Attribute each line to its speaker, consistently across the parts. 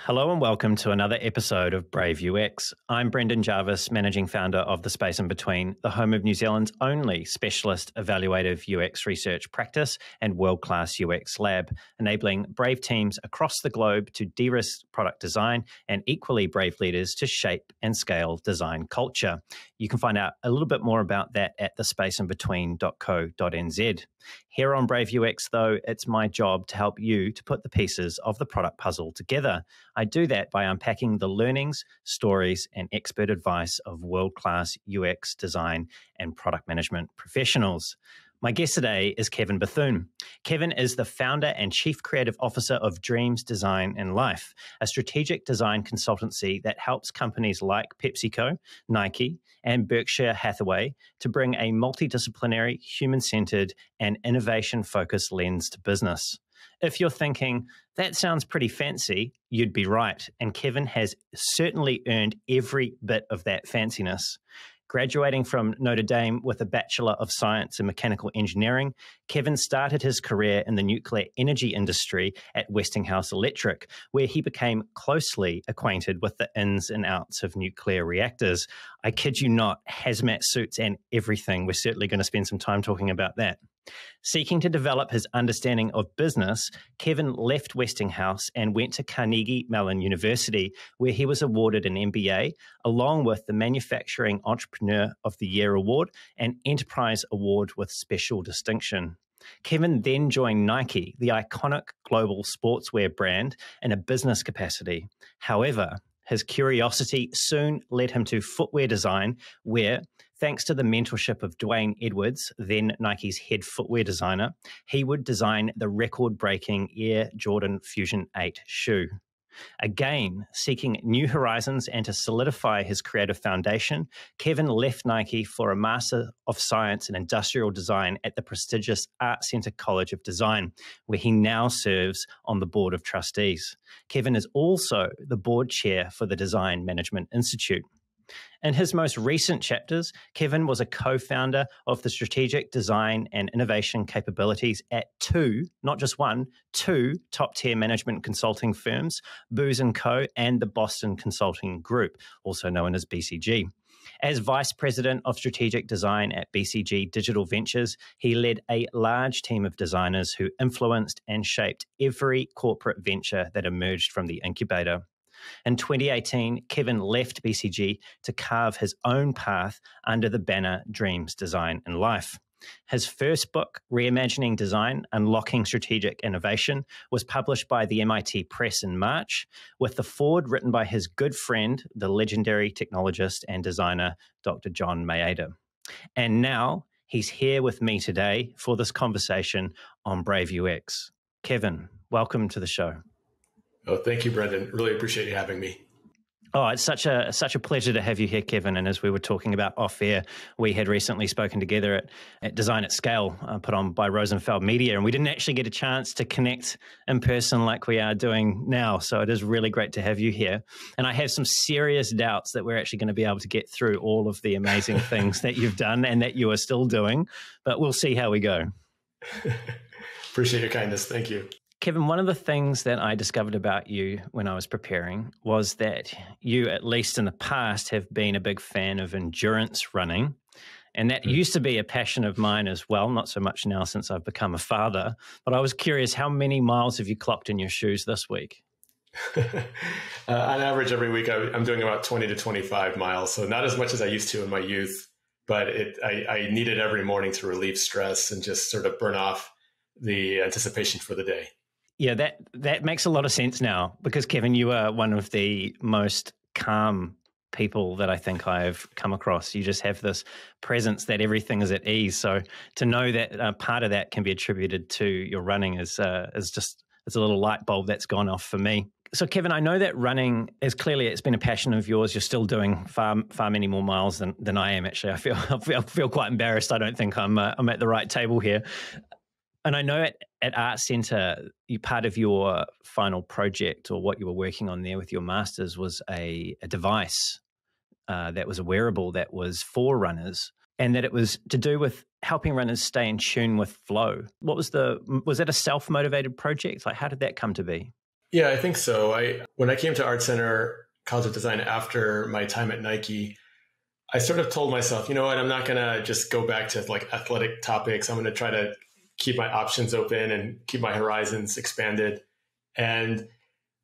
Speaker 1: Hello and welcome to another episode of Brave UX. I'm Brendan Jarvis, managing founder of The Space in Between, the home of New Zealand's only specialist evaluative UX research practice and world-class UX lab, enabling brave teams across the globe to de-risk product design and equally brave leaders to shape and scale design culture. You can find out a little bit more about that at thespaceinbetween.co.nz. Here on Brave UX, though, it's my job to help you to put the pieces of the product puzzle together. I do that by unpacking the learnings, stories, and expert advice of world-class UX design and product management professionals. My guest today is Kevin Bethune. Kevin is the founder and chief creative officer of Dreams Design and Life, a strategic design consultancy that helps companies like PepsiCo, Nike, and Berkshire Hathaway to bring a multi-disciplinary, human-centered, and innovation-focused lens to business. If you're thinking, that sounds pretty fancy, you'd be right. And Kevin has certainly earned every bit of that fanciness. Graduating from Notre Dame with a Bachelor of Science in Mechanical Engineering, Kevin started his career in the nuclear energy industry at Westinghouse Electric, where he became closely acquainted with the ins and outs of nuclear reactors. I kid you not, hazmat suits and everything. We're certainly going to spend some time talking about that. Seeking to develop his understanding of business, Kevin left Westinghouse and went to Carnegie Mellon University, where he was awarded an MBA, along with the Manufacturing Entrepreneur of the Year Award and Enterprise Award with Special Distinction. Kevin then joined Nike, the iconic global sportswear brand, in a business capacity. However, his curiosity soon led him to footwear design, where, thanks to the mentorship of Dwayne Edwards, then Nike's head footwear designer, he would design the record-breaking Air Jordan Fusion 8 shoe. Again, seeking new horizons and to solidify his creative foundation, Kevin left Nike for a Master of Science in Industrial Design at the prestigious ArtCenter College of Design, where he now serves on the board of trustees. Kevin is also the board chair for the Design Management Institute. In his most recent chapters, Kevin was a co-founder of the strategic design and innovation capabilities at two, not just one, two top-tier management consulting firms, Booz & Co. and the Boston Consulting Group, also known as BCG. As Vice President of Strategic Design at BCG Digital Ventures, he led a large team of designers who influenced and shaped every corporate venture that emerged from the incubator. In 2018, Kevin left BCG to carve his own path under the banner Dreams Design and Life. His first book, Reimagining Design, Unlocking Strategic Innovation, was published by the MIT Press in March, with the foreword written by his good friend, the legendary technologist and designer, Dr. John Maeda. And now he's here with me today for this conversation on Brave UX. Kevin, welcome to the show.
Speaker 2: Oh, thank you, Brendan. Really appreciate you having me.
Speaker 1: Oh, it's such a pleasure to have you here, Kevin. And as we were talking about off air, we had recently spoken together at Design at Scale, put on by Rosenfeld Media, and we didn't actually get a chance to connect in person like we are doing now. So it is really great to have you here. And I have some serious doubts that we're actually going to be able to get through all of the amazing things that you've done and that you are still doing, but we'll see how we go.
Speaker 2: Appreciate your kindness. Thank you.
Speaker 1: Kevin, one of the things that I discovered about you when I was preparing was that you, at least in the past, have been a big fan of endurance running. And that used to be a passion of mine as well, not so much now since I've become a father. But I was curious, how many miles have you clocked in your shoes this week?
Speaker 2: On average, every week, I'm doing about 20 to 25 miles. So not as much as I used to in my youth, but I need it every morning to relieve stress and just sort of burn off the anticipation for the day.
Speaker 1: Yeah, that makes a lot of sense now because, Kevin, you are one of the most calm people that I think I've come across. You just have this presence that everything is at ease. So to know that part of that can be attributed to your running is just a little light bulb that's gone off for me. So, Kevin, I know that running is clearly, it's been a passion of yours. You're still doing far many more miles than I am, actually. I feel quite embarrassed. I don't think I'm at the right table here. And I know at ArtCenter, part of your final project or what you were working on there with your masters was a device that was a wearable that was for runners, and that it was to do with helping runners stay in tune with flow. Was that a self-motivated project? Like, how did that come to be?
Speaker 2: Yeah, I think so. When I came to ArtCenter College of Design after my time at Nike, I sort of told myself, you know what, I'm not going to just go back to like athletic topics. I'm going to try to keep my options open and keep my horizons expanded. And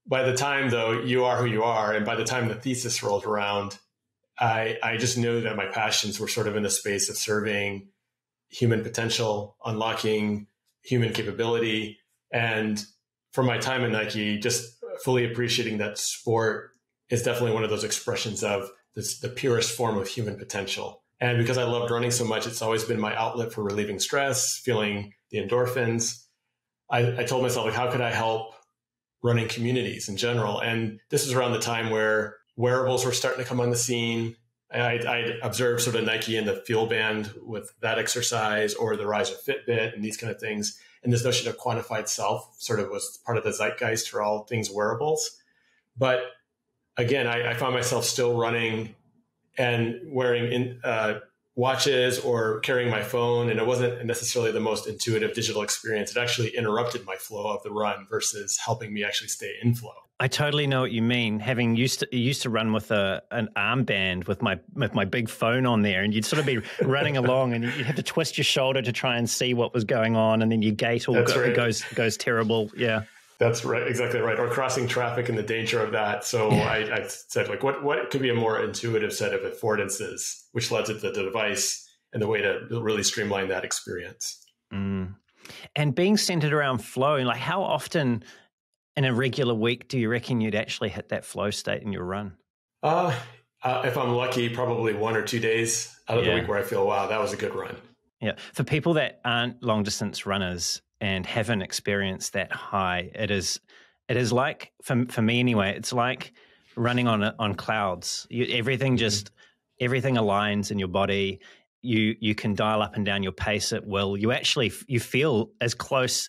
Speaker 2: by the time, though, you are who you are, and by the time the thesis rolled around, I just knew that my passions were sort of in the space of serving human potential, unlocking human capability. And from my time at Nike, just fully appreciating that sport is definitely one of those expressions of the purest form of human potential. And because I loved running so much, it's always been my outlet for relieving stress, feeling the endorphins. I told myself, like, how could I help running communities in general? And this is around the time where wearables were starting to come on the scene. I observed sort of Nike and the Fuel Band with that exercise, or the rise of Fitbit and these kind of things. And this notion of quantified self sort of was part of the zeitgeist for all things wearables. But again, I found myself still running and wearing watches or carrying my phone. And it wasn't necessarily the most intuitive digital experience. It actually interrupted my flow of the run versus helping me actually stay in flow.
Speaker 1: I totally know what you mean. Having used to run with an armband with my big phone on there, and you'd sort of be running along, and you'd have to twist your shoulder to try and see what was going on, and then your gait all goes terrible. Yeah,
Speaker 2: that's right, exactly right. Or crossing traffic and the danger of that. So I said, like, what could be a more intuitive set of affordances, which led to the device and the way to really streamline that experience.
Speaker 1: And being centered around flow, like how often in a regular week do you reckon you'd actually hit that flow state in your run?
Speaker 2: If I'm lucky, probably 1 or 2 days out of the week where I feel, wow, that was a good run.
Speaker 1: Yeah. For people that aren't long distance runners and haven't experienced that high, it is like, for me anyway, it's like running on clouds. Everything aligns in your body. You can dial up and down your pace at will. You feel as close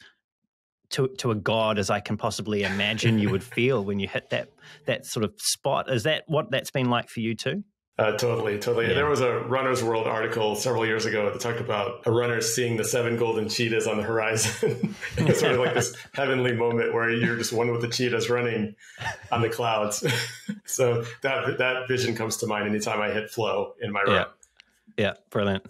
Speaker 1: to a god as I can possibly imagine you would feel when you hit that sort of spot. Is that what that's been like for you too?
Speaker 2: Totally. Yeah. There was a Runner's World article several years ago that talked about a runner seeing the 7 golden cheetahs on the horizon. It's sort of like this heavenly moment where you're just one with the cheetahs running on the clouds. So that vision comes to mind anytime I hit flow in my run.
Speaker 1: Yeah, brilliant.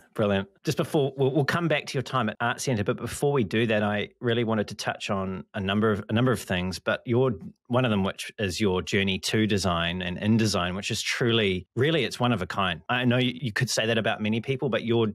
Speaker 1: Just before we'll come back to your time at ArtCenter, but before we do that, I really wanted to touch on a number of things. But one of them, which is your journey to design and in design, which is truly, really, it's one of a kind. I know you could say that about many people, but your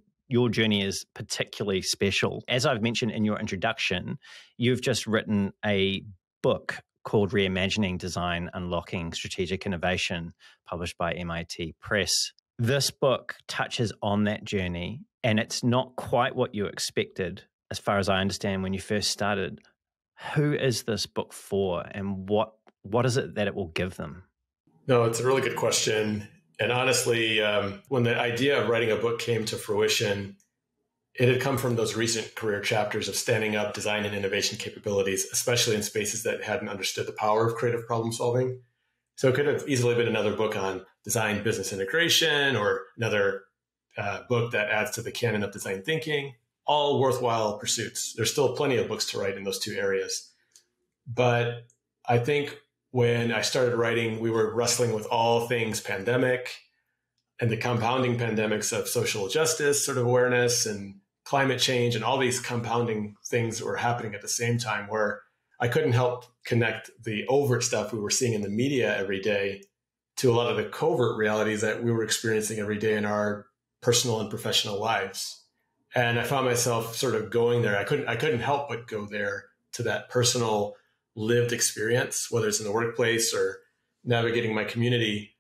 Speaker 1: journey is particularly special. As I've mentioned in your introduction, you've just written a book called Reimagining Design, Unlocking Strategic Innovation, published by MIT Press. This book touches on that journey, and it's not quite what you expected, as far as I understand, when you first started. Who is this book for, and what is it that it will give them?
Speaker 2: No, it's a really good question. And honestly, when the idea of writing a book came to fruition, it had come from those recent career chapters of standing up design and innovation capabilities, especially in spaces that hadn't understood the power of creative problem solving. So it could have easily been another book on design business integration, or another book that adds to the canon of design thinking. All worthwhile pursuits. There's still plenty of books to write in those two areas. But I think when I started writing, we were wrestling with all things pandemic and the compounding pandemics of social justice sort of awareness and climate change, and all these compounding things that were happening at the same time, where I couldn't help connect the overt stuff we were seeing in the media every day to a lot of the covert realities that we were experiencing every day in our personal and professional lives. And I found myself sort of going there. I couldn't help but go there to that personal lived experience, whether it's in the workplace or navigating my community,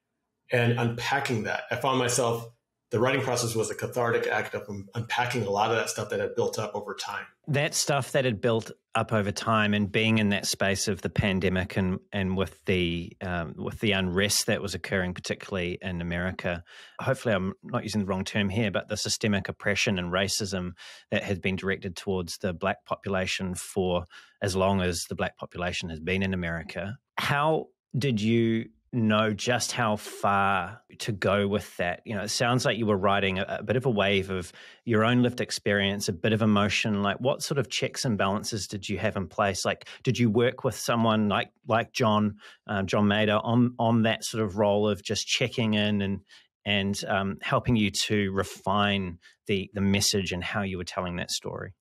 Speaker 2: and unpacking that. I found myself, the writing process was a cathartic act of unpacking a lot of that stuff that had built up over time.
Speaker 1: That stuff that had built up over time, and being in that space of the pandemic and with the unrest that was occurring, particularly in America. Hopefully I'm not using the wrong term here, but the systemic oppression and racism that has been directed towards the Black population for as long as the Black population has been in America. How did you know just how far to go with that. It sounds like you were riding a bit of a wave of your own lived experience, a bit of emotion. Like, what sort of checks and balances did you have in place? Like, did you work with someone like John Mader on that sort of role of just checking in and helping you to refine the message and how you were telling that story?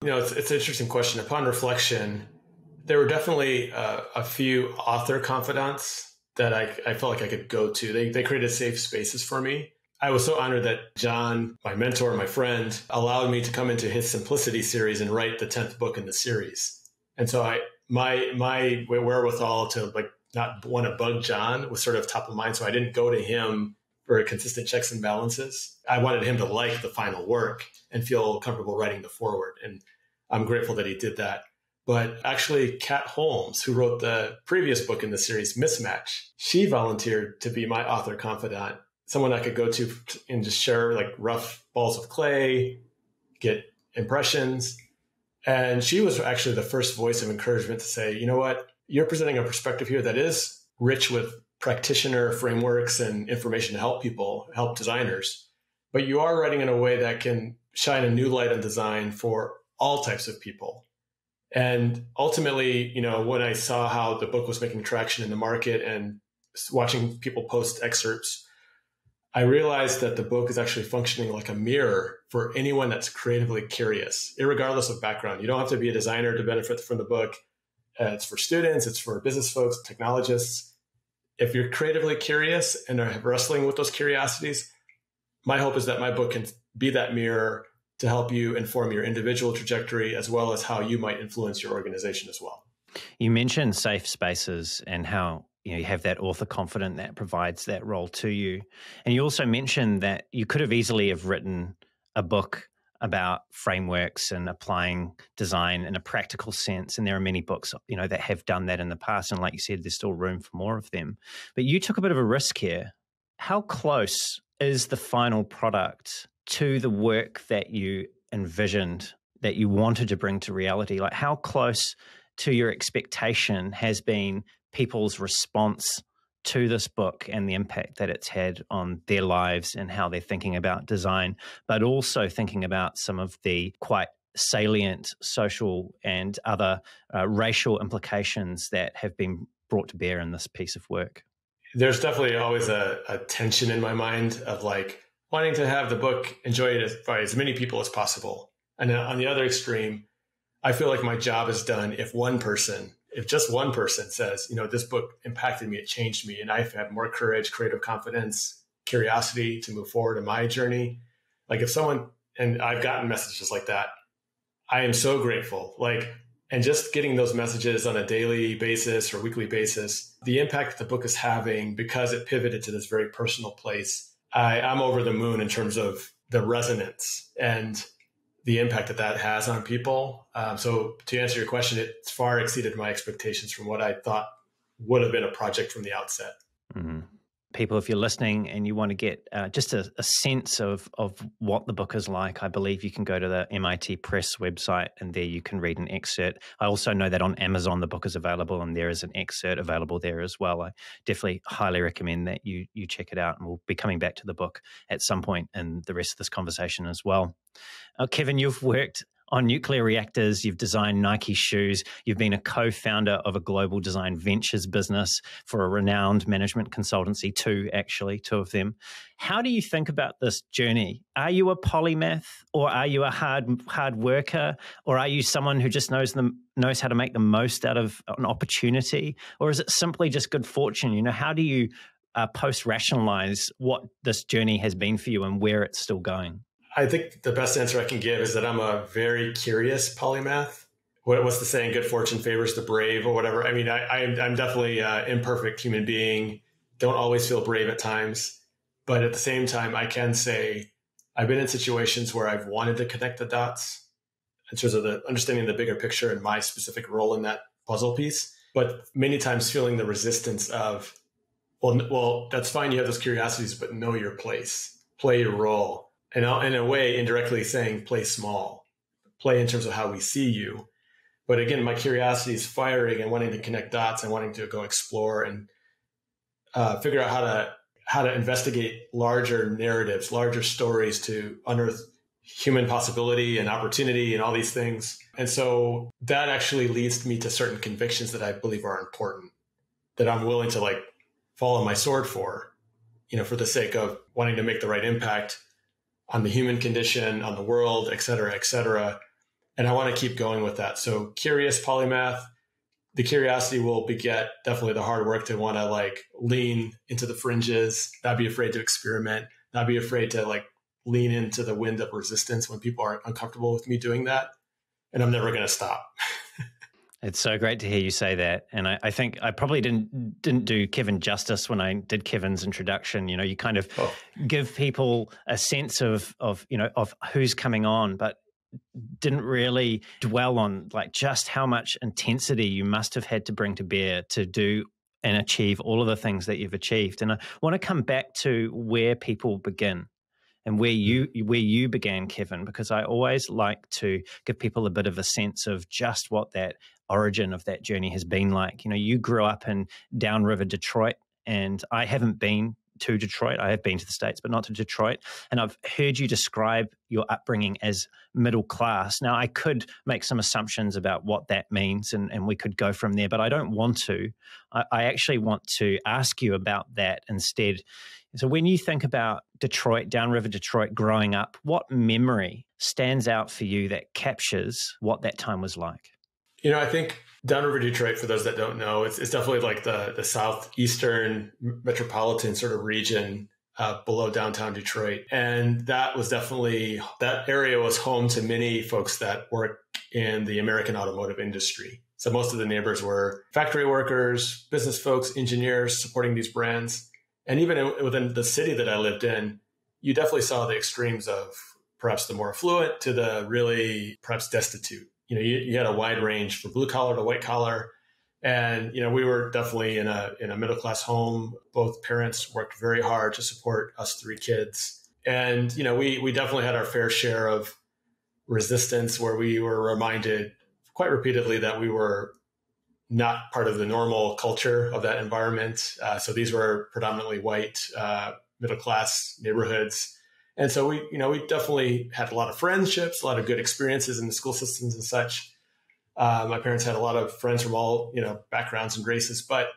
Speaker 2: It's an interesting question. Upon reflection, there were definitely a few author confidants that I felt like I could go to. They created safe spaces for me. I was so honored that John, my mentor, my friend, allowed me to come into his Simplicity series and write the 10th book in the series. And so my wherewithal to not want to bug John was sort of top of mind. So I didn't go to him for consistent checks and balances. I wanted him to like the final work and feel comfortable writing the foreword. And I'm grateful that he did that. But actually, Kat Holmes, who wrote the previous book in the series, Mismatch, she volunteered to be my author confidant, someone I could go to and just share like rough balls of clay, get impressions. And she was actually the first voice of encouragement to say, you know what, you're presenting a perspective here that is rich with practitioner frameworks and information to help people, help designers, but you are writing in a way that can shine a new light on design for all types of people. And ultimately, when I saw how the book was making traction in the market and watching people post excerpts, I realized that the book is actually functioning like a mirror for anyone that's creatively curious, irregardless of background. You don't have to be a designer to benefit from the book. It's for students, it's for business folks, technologists. If you're creatively curious and are wrestling with those curiosities, my hope is that my book can be that mirror to help you inform your individual trajectory as well as how you might influence your organization as well.
Speaker 1: You mentioned safe spaces and how you have that author confident that provides that role to you. And you also mentioned that you could have easily have written a book about frameworks and applying design in a practical sense. And there are many books, that have done that in the past. And like you said, there's still room for more of them. But you took a bit of a risk here. How close is the final product to the work that you envisioned, that you wanted to bring to reality? Like, how close to your expectation has been people's response to this book and the impact that it's had on their lives and how they're thinking about design, but also thinking about some of the quite salient social and other racial implications that have been brought to bear in this piece of work?
Speaker 2: There's definitely always a tension in my mind of wanting to have the book enjoyed by as many people as possible. And on the other extreme, I feel like my job is done if just one person says, this book impacted me, it changed me, and I've had more courage, creative confidence, curiosity to move forward in my journey. And I've gotten messages like that. I am so grateful. And just getting those messages on a daily basis or weekly basis, the impact that the book is having because it pivoted to this very personal place, I'm over the moon in terms of the resonance and the impact that has on people. So to answer your question, it's far exceeded my expectations from what I thought would have been a project from the outset.
Speaker 1: Mm-hmm. People, if you're listening and you want to get just a sense of what the book is like, I believe you can go to the MIT Press website and there you can read an excerpt. I also know that on Amazon the book is available and there is an excerpt available there as well. I definitely highly recommend that you check it out, and we'll be coming back to the book at some point in the rest of this conversation as well. Kevin, you've worked on nuclear reactors, you've designed Nike shoes, you've been a co-founder of a global design ventures business for a renowned management consultancy, two of them. How do you think about this journey? Are you a polymath, or are you a hard worker, or are you someone who just knows how to make the most out of an opportunity, or is it simply just good fortune? How do you post-rationalize what this journey has been for you and where it's still going?
Speaker 2: I think the best answer I can give is that I'm a very curious polymath. What's the saying? Good fortune favors the brave, or whatever. I mean, I'm definitely an imperfect human being. Don't always feel brave at times. But at the same time, I can say I've been in situations where I've wanted to connect the dots in terms of understanding the bigger picture and my specific role in that puzzle piece. But many times feeling the resistance of, well, that's fine. You have those curiosities, but know your place, play your role. And in a way, indirectly saying, play small, play in terms of how we see you. But again, my curiosity is firing and wanting to connect dots and wanting to go explore. And figure out how to investigate larger narratives, larger stories to unearth human possibility and opportunity and all these things. And so that actually leads me to certain convictions that I believe are important, that I'm willing to like fall on my sword for, for the sake of wanting to make the right impact on the human condition, on the world, et cetera, et cetera. And I want to keep going with that. So curious polymath, the curiosity will beget definitely the hard work to want to like lean into the fringes, not be afraid to experiment, not be afraid to like lean into the wind of resistance when people aren't uncomfortable with me doing that. And I'm never going to stop.
Speaker 1: It's so great to hear you say that. And I think I probably didn't do Kevin justice when I did Kevin's introduction. You kind of give people a sense of who's coming on, but didn't really dwell on like just how much intensity you must have had to bring to bear to do and achieve all of the things that you've achieved. And I want to come back to where people begin and where you began, Kevin, because I always like to give people a bit of a sense of just what that origin of that journey has been like. You grew up in Downriver Detroit, and I haven't been to Detroit. I have been to the States, but not to Detroit. And I've heard you describe your upbringing as middle class. Now, I could make some assumptions about what that means, and we could go from there, but I don't want to. I actually want to ask you about that instead. So when you think about Detroit, Downriver Detroit, growing up, what memory stands out for you that captures what that time was like?
Speaker 2: I think Downriver Detroit, for those that don't know, it's definitely like the southeastern metropolitan sort of region below downtown Detroit. And that area was home to many folks that work in the American automotive industry. So most of the neighbors were factory workers, business folks, engineers supporting these brands. And even within the city that I lived in, you definitely saw the extremes of perhaps the more affluent to the really perhaps destitute. You had a wide range from blue collar to white collar. And, we were definitely in a middle-class home. Both parents worked very hard to support us three kids. And, we definitely had our fair share of resistance where we were reminded quite repeatedly that we were not part of the normal culture of that environment. So these were predominantly white, middle-class neighborhoods. And so we definitely had a lot of friendships, a lot of good experiences in the school systems and such. My parents had a lot of friends from all, backgrounds and races, but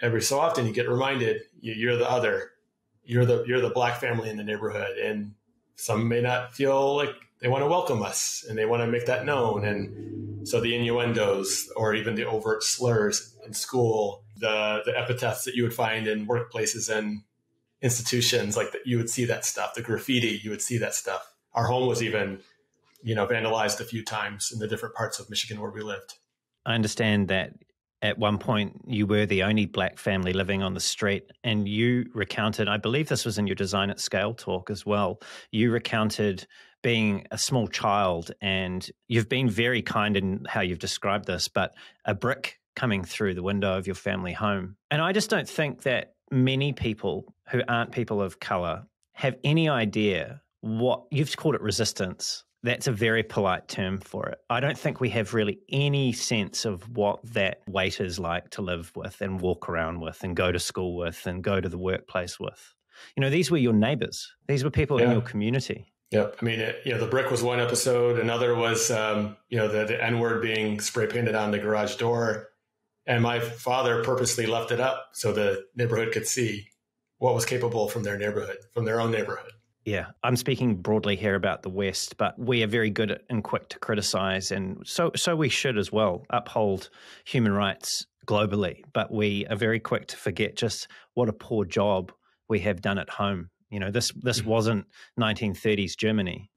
Speaker 2: every so often you get reminded you're the other, you're the Black family in the neighborhood. And some may not feel like they want to welcome us and they want to make that known. And so the innuendos or even the overt slurs in school, the epithets that you would find in workplaces and institutions, like that, you would see that stuff, the graffiti, you would see that stuff. Our home was even, vandalized a few times in the different parts of Michigan where we lived.
Speaker 1: I understand that at one point you were the only Black family living on the street, and you recounted, I believe this was in your Design at Scale talk as well, you recounted being a small child, and you've been very kind in how you've described this, but a brick coming through the window of your family home. And I just don't think that many people who aren't people of color have any idea what you've called it resistance. That's a very polite term for it. I don't think we have really any sense of what that weight is like to live with and walk around with and go to school with and go to the workplace with. These were your neighbors. These were people in your community.
Speaker 2: Yeah. I mean, the brick was one episode. Another was, the N-word being spray painted on the garage door. And my father purposely left it up so the neighborhood could see what was capable from their neighborhood, from their own neighborhood.
Speaker 1: Yeah, I'm speaking broadly here about the West, but we are very good at and quick to criticize, and so we should as well uphold human rights globally. But we are very quick to forget just what a poor job we have done at home. This wasn't 1930s Germany.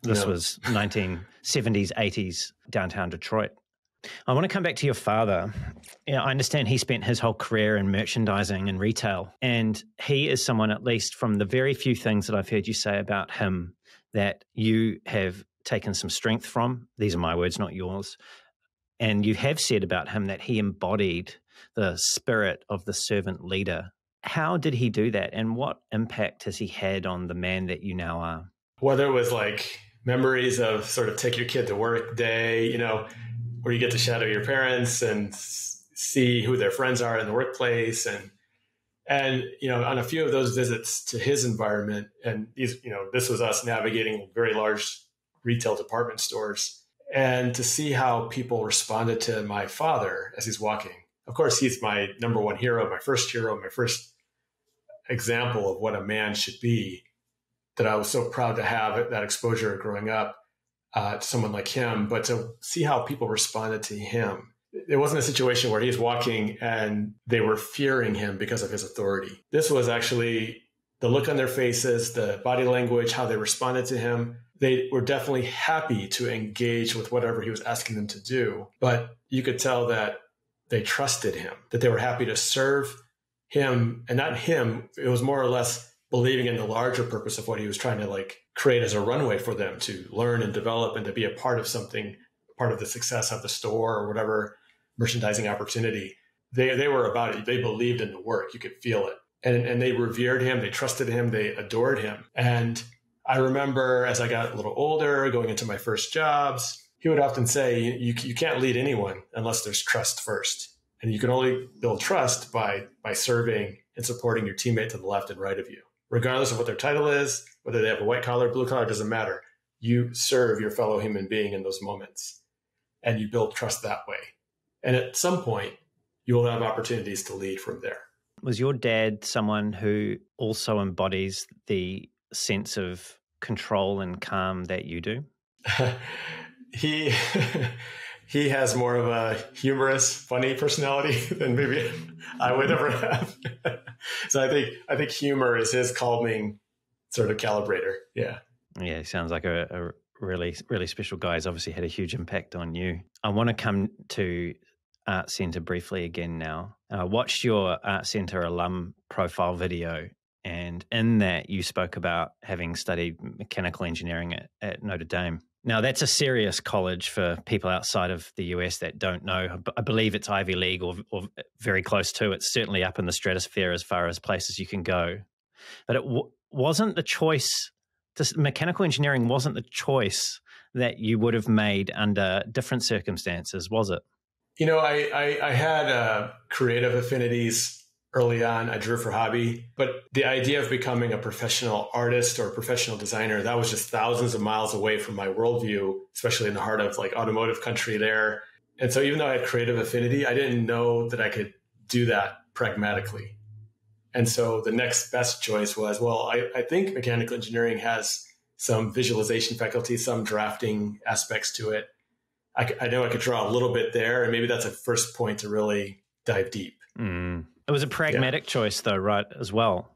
Speaker 1: This was 1970s, 80s downtown Detroit. I want to come back to your father. I understand he spent his whole career in merchandising and retail, and he is someone, at least from the very few things that I've heard you say about him, that you have taken some strength from. These are my words, not yours. And you have said about him that he embodied the spirit of the servant leader. How did he do that, and what impact has he had on the man that you now are?
Speaker 2: Whether it was like memories of sort of take your kid to work day, where you get to shadow your parents and see who their friends are in the workplace, and And, on a few of those visits to his environment, and this was us navigating very large retail department stores, and to see how people responded to my father as he's walking. Of course, he's my number one hero, my first example of what a man should be, that I was so proud to have that exposure growing up to someone like him. But to see how people responded to him, it wasn't a situation where he's walking and they were fearing him because of his authority. This was actually the look on their faces, the body language, how they responded to him. They were definitely happy to engage with whatever he was asking them to do. But you could tell that they trusted him, that they were happy to serve him, and not him. It was more or less believing in the larger purpose of what he was trying to create as a runway for them to learn and develop and to be a part of something, part of the success of the store or whatever merchandising opportunity. They were about it. They believed in the work. You could feel it. And they revered him. They trusted him. They adored him. And I remember as I got a little older, going into my first jobs, he would often say, you can't lead anyone unless there's trust first. And you can only build trust by serving and supporting your teammate to the left and right of you. Regardless of what their title is, whether they have a white collar, blue collar, doesn't matter. You serve your fellow human being in those moments, and you build trust that way. And at some point, you will have opportunities to lead from there.
Speaker 1: Was your dad someone who also embodies the sense of control and calm that you do?
Speaker 2: He has more of a humorous, funny personality than maybe I would ever have. So I think humor is his calming sort of calibrator. Yeah. Yeah,
Speaker 1: he sounds like a really, really special guy. He's obviously had a huge impact on you. I want to come to ArtCenter briefly again now. I watched your ArtCenter alum profile video, and in that you spoke about having studied mechanical engineering at Notre Dame. Now, that's a serious college for people outside of the US that don't know. I believe it's Ivy League or very close to. It's certainly up in the stratosphere as far as places you can go. But it wasn't the choice. Mechanical engineering wasn't the choice that you would have made under different circumstances, was it?
Speaker 2: I had creative affinities early on. I drew for hobby, but the idea of becoming a professional artist or a professional designer, that was just thousands of miles away from my worldview, especially in the heart of automotive country there. And so even though I had creative affinity, I didn't know that I could do that pragmatically. And so the next best choice was, I think mechanical engineering has some visualization faculty, some drafting aspects to it. I know I could draw a little bit there, and maybe that's a first point to really dive deep.
Speaker 1: It was a pragmatic choice, though, right? As well,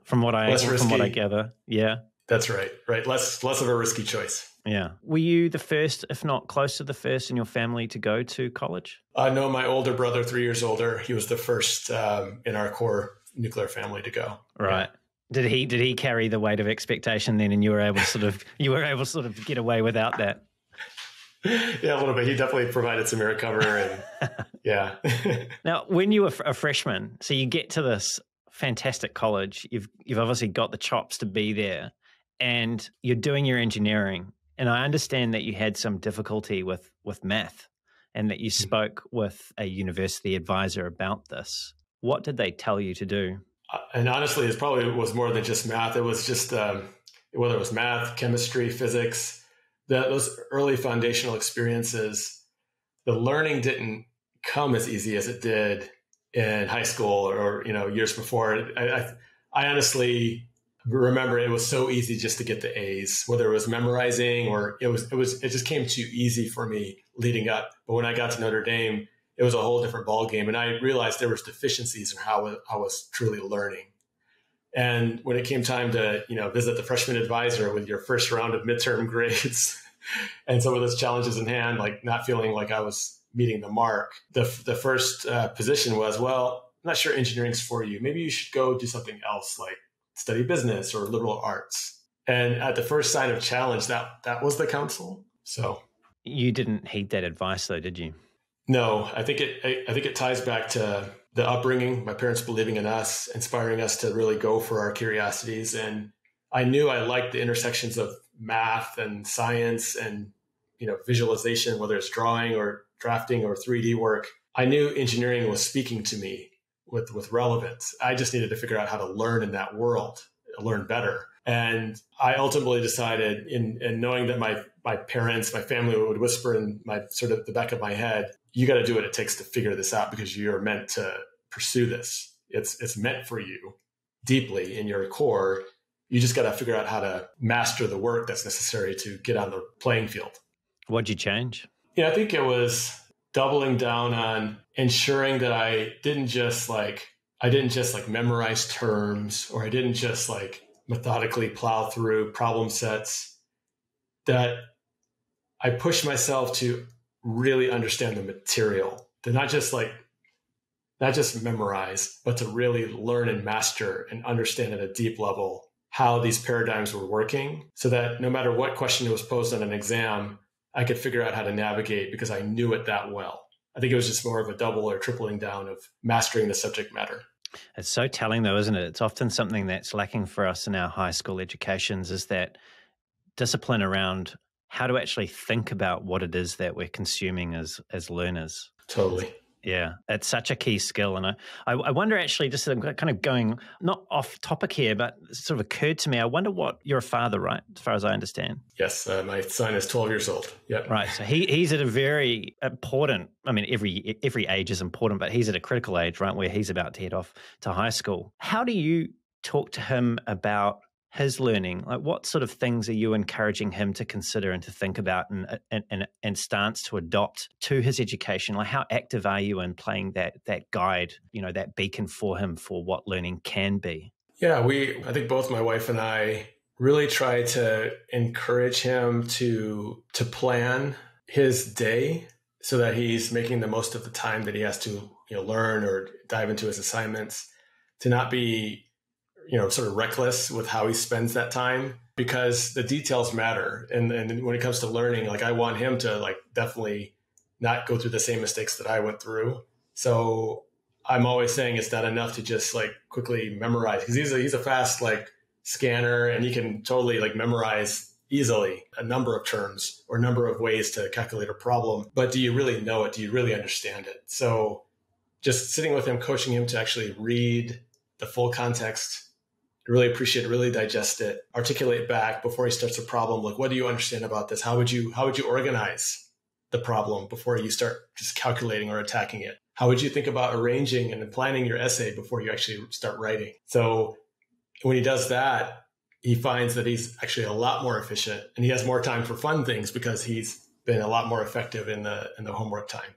Speaker 1: from what I gather. Yeah,
Speaker 2: that's right. Right, less of a risky choice.
Speaker 1: Yeah. Were you the first, if not close to the first, in your family to go to college?
Speaker 2: No, my older brother, 3 years older, he was the first in our core nuclear family to go.
Speaker 1: Right. Yeah. Did he carry the weight of expectation then, and you were able to sort of get away without that?
Speaker 2: Yeah, a little bit. He definitely provided some air cover, and yeah.
Speaker 1: Now, when you were a freshman, so you get to this fantastic college, you've obviously got the chops to be there, and you're doing your engineering. And I understand that you had some difficulty with math, and that you spoke with a university advisor about this. What did they tell you to do?
Speaker 2: And honestly, it probably was more than just math. It was just whether it was math, chemistry, physics. Those early foundational experiences, the learning didn't come as easy as it did in high school or years before. I honestly remember it was so easy just to get the A's, whether it was memorizing or it just came too easy for me leading up. But when I got to Notre Dame, it was a whole different ballgame, and I realized there was deficiencies in how I was truly learning. And when it came time to, visit the freshman advisor with your first round of midterm grades and some of those challenges in hand, like not feeling like I was meeting the mark, the first position was, I'm not sure engineering's for you. Maybe you should go do something else, like study business or liberal arts. And at the first sign of challenge, that was the counsel. So
Speaker 1: you didn't heed that advice, though, did you?
Speaker 2: No, I think it ties back to the upbringing, my parents believing in us, inspiring us to really go for our curiosities. And I knew I liked the intersections of math and science and, visualization, whether it's drawing or drafting or 3D work. I knew engineering was speaking to me with relevance. I just needed to figure out how to learn in that world, learn better. And I ultimately decided in knowing that my parents, my family would whisper in my sort of the back of my head, you got to do what it takes to figure this out because you're meant to pursue this. It's meant for you deeply in your core. You just got to figure out how to master the work that's necessary to get on the playing field.
Speaker 1: What'd you change?
Speaker 2: Yeah, I think it was doubling down on ensuring that I didn't just memorize terms, or I didn't just like methodically plow through problem sets, that I pushed myself to really understand the material, to not just memorize, but to really learn and master and understand at a deep level how these paradigms were working, so that no matter what question was posed on an exam, I could figure out how to navigate because I knew it that well. I think it was just more of a double or tripling down of mastering the subject matter.
Speaker 1: It's so telling though, isn't it? It's often something that's lacking for us in our high school educations, is that discipline around how to actually think about what it is that we're consuming as learners.
Speaker 2: Totally.
Speaker 1: Yeah, it's such a key skill. And I wonder actually, just I'm kind of going not off topic here, but it sort of occurred to me, I wonder what, you're a father, right? As far as I understand.
Speaker 2: Yes, my son is 12 years old. Yep.
Speaker 1: Right. So he's at a very important, I mean, every age is important, but he's at a critical age, right, where he's about to head off to high school. How do you talk to him about his learning? Like, what sort of things are you encouraging him to consider and to think about and stance to adopt to his education? Like, how active are you in playing that guide, that beacon for him for what learning can be?
Speaker 2: Yeah, I think both my wife and I really try to encourage him to plan his day so that he's making the most of the time that he has to learn or dive into his assignments, to not be sort of reckless with how he spends that time, because the details matter. And when it comes to learning, like, I want him to definitely not go through the same mistakes that I went through. So I'm always saying it's not enough to just quickly memorize, because he's a fast scanner, and he can totally memorize easily a number of terms or a number of ways to calculate a problem. But do you really know it? Do you really understand it? So just sitting with him, coaching him to actually read the full context, really appreciate it, really digest it, articulate back before he starts a problem. Like, what do you understand about this? How would you organize the problem before you start just calculating or attacking it? How would you think about arranging and planning your essay before you actually start writing? So when he does that, he finds that he's actually a lot more efficient, and he has more time for fun things because he's been a lot more effective in the homework time.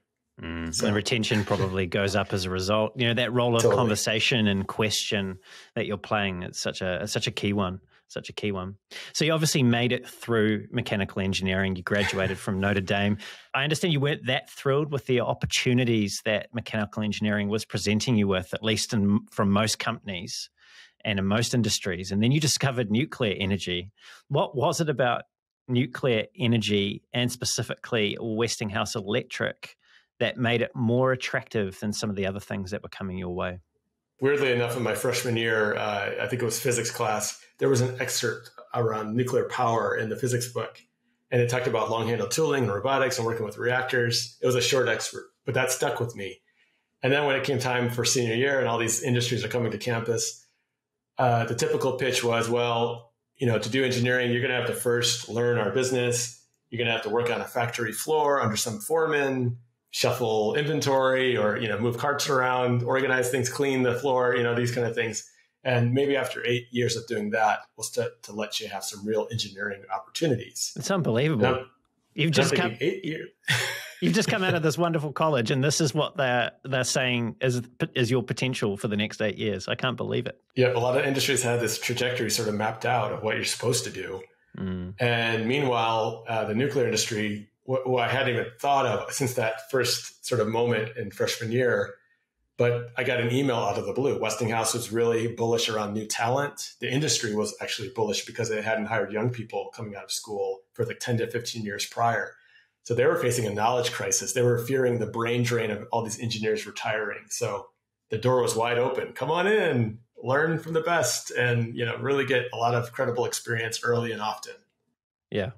Speaker 1: So, and retention probably goes up as a result. That role of conversation and question that you're playing, it's such a key one. Such a key one. So you obviously made it through mechanical engineering. You graduated from Notre Dame. I understand you weren't that thrilled with the opportunities that mechanical engineering was presenting you with, at least from most companies and in most industries. And then you discovered nuclear energy. What was it about nuclear energy, and specifically Westinghouse Electric, that made it more attractive than some of the other things that were coming your way?
Speaker 2: Weirdly enough, in my freshman year, I think it was physics class, there was an excerpt around nuclear power in the physics book. And it talked about long-handled tooling and robotics and working with reactors. It was a short excerpt, but that stuck with me. And then when it came time for senior year and all these industries are coming to campus, the typical pitch was, well, to do engineering, you're going to have to first learn our business. You're going to have to work on a factory floor under some foreman, shuffle inventory, or move carts around, organize things, clean the floor, these kind of things. And maybe after 8 years of doing that, we'll start to let you have some real engineering opportunities.
Speaker 1: It's unbelievable.
Speaker 2: Now,
Speaker 1: you've just come
Speaker 2: 8 years.
Speaker 1: You've just come out of this wonderful college, and this is what they're saying is your potential for the next 8 years. I can't believe it.
Speaker 2: Yeah, a lot of industries have this trajectory sort of mapped out of what you're supposed to do. And meanwhile, the nuclear industry, what I hadn't even thought of since that first sort of moment in freshman year, but I got an email out of the blue. Westinghouse was really bullish around new talent. The industry was actually bullish because they hadn't hired young people coming out of school for 10 to 15 years prior. So they were facing a knowledge crisis. They were fearing the brain drain of all these engineers retiring. So the door was wide open. Come on in, learn from the best, and really get a lot of credible experience early and often.
Speaker 1: Yeah.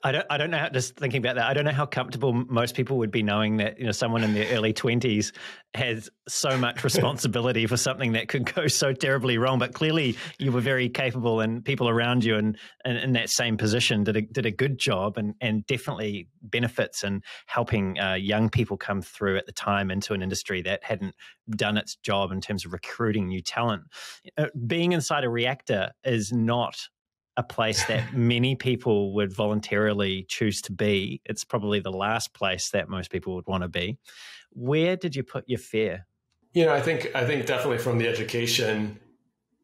Speaker 1: I don't know how, just thinking about that, I don't know how comfortable most people would be knowing that, someone in their early 20s has so much responsibility for something that could go so terribly wrong. But clearly you were very capable, and people around you and in that same position did a good job, and definitely benefits in helping young people come through at the time into an industry that hadn't done its job in terms of recruiting new talent. Being inside a reactor is not a place that many people would voluntarily choose to be. It's probably the last place that most people would want to be. Where did you put your fear?
Speaker 2: I think definitely from the education,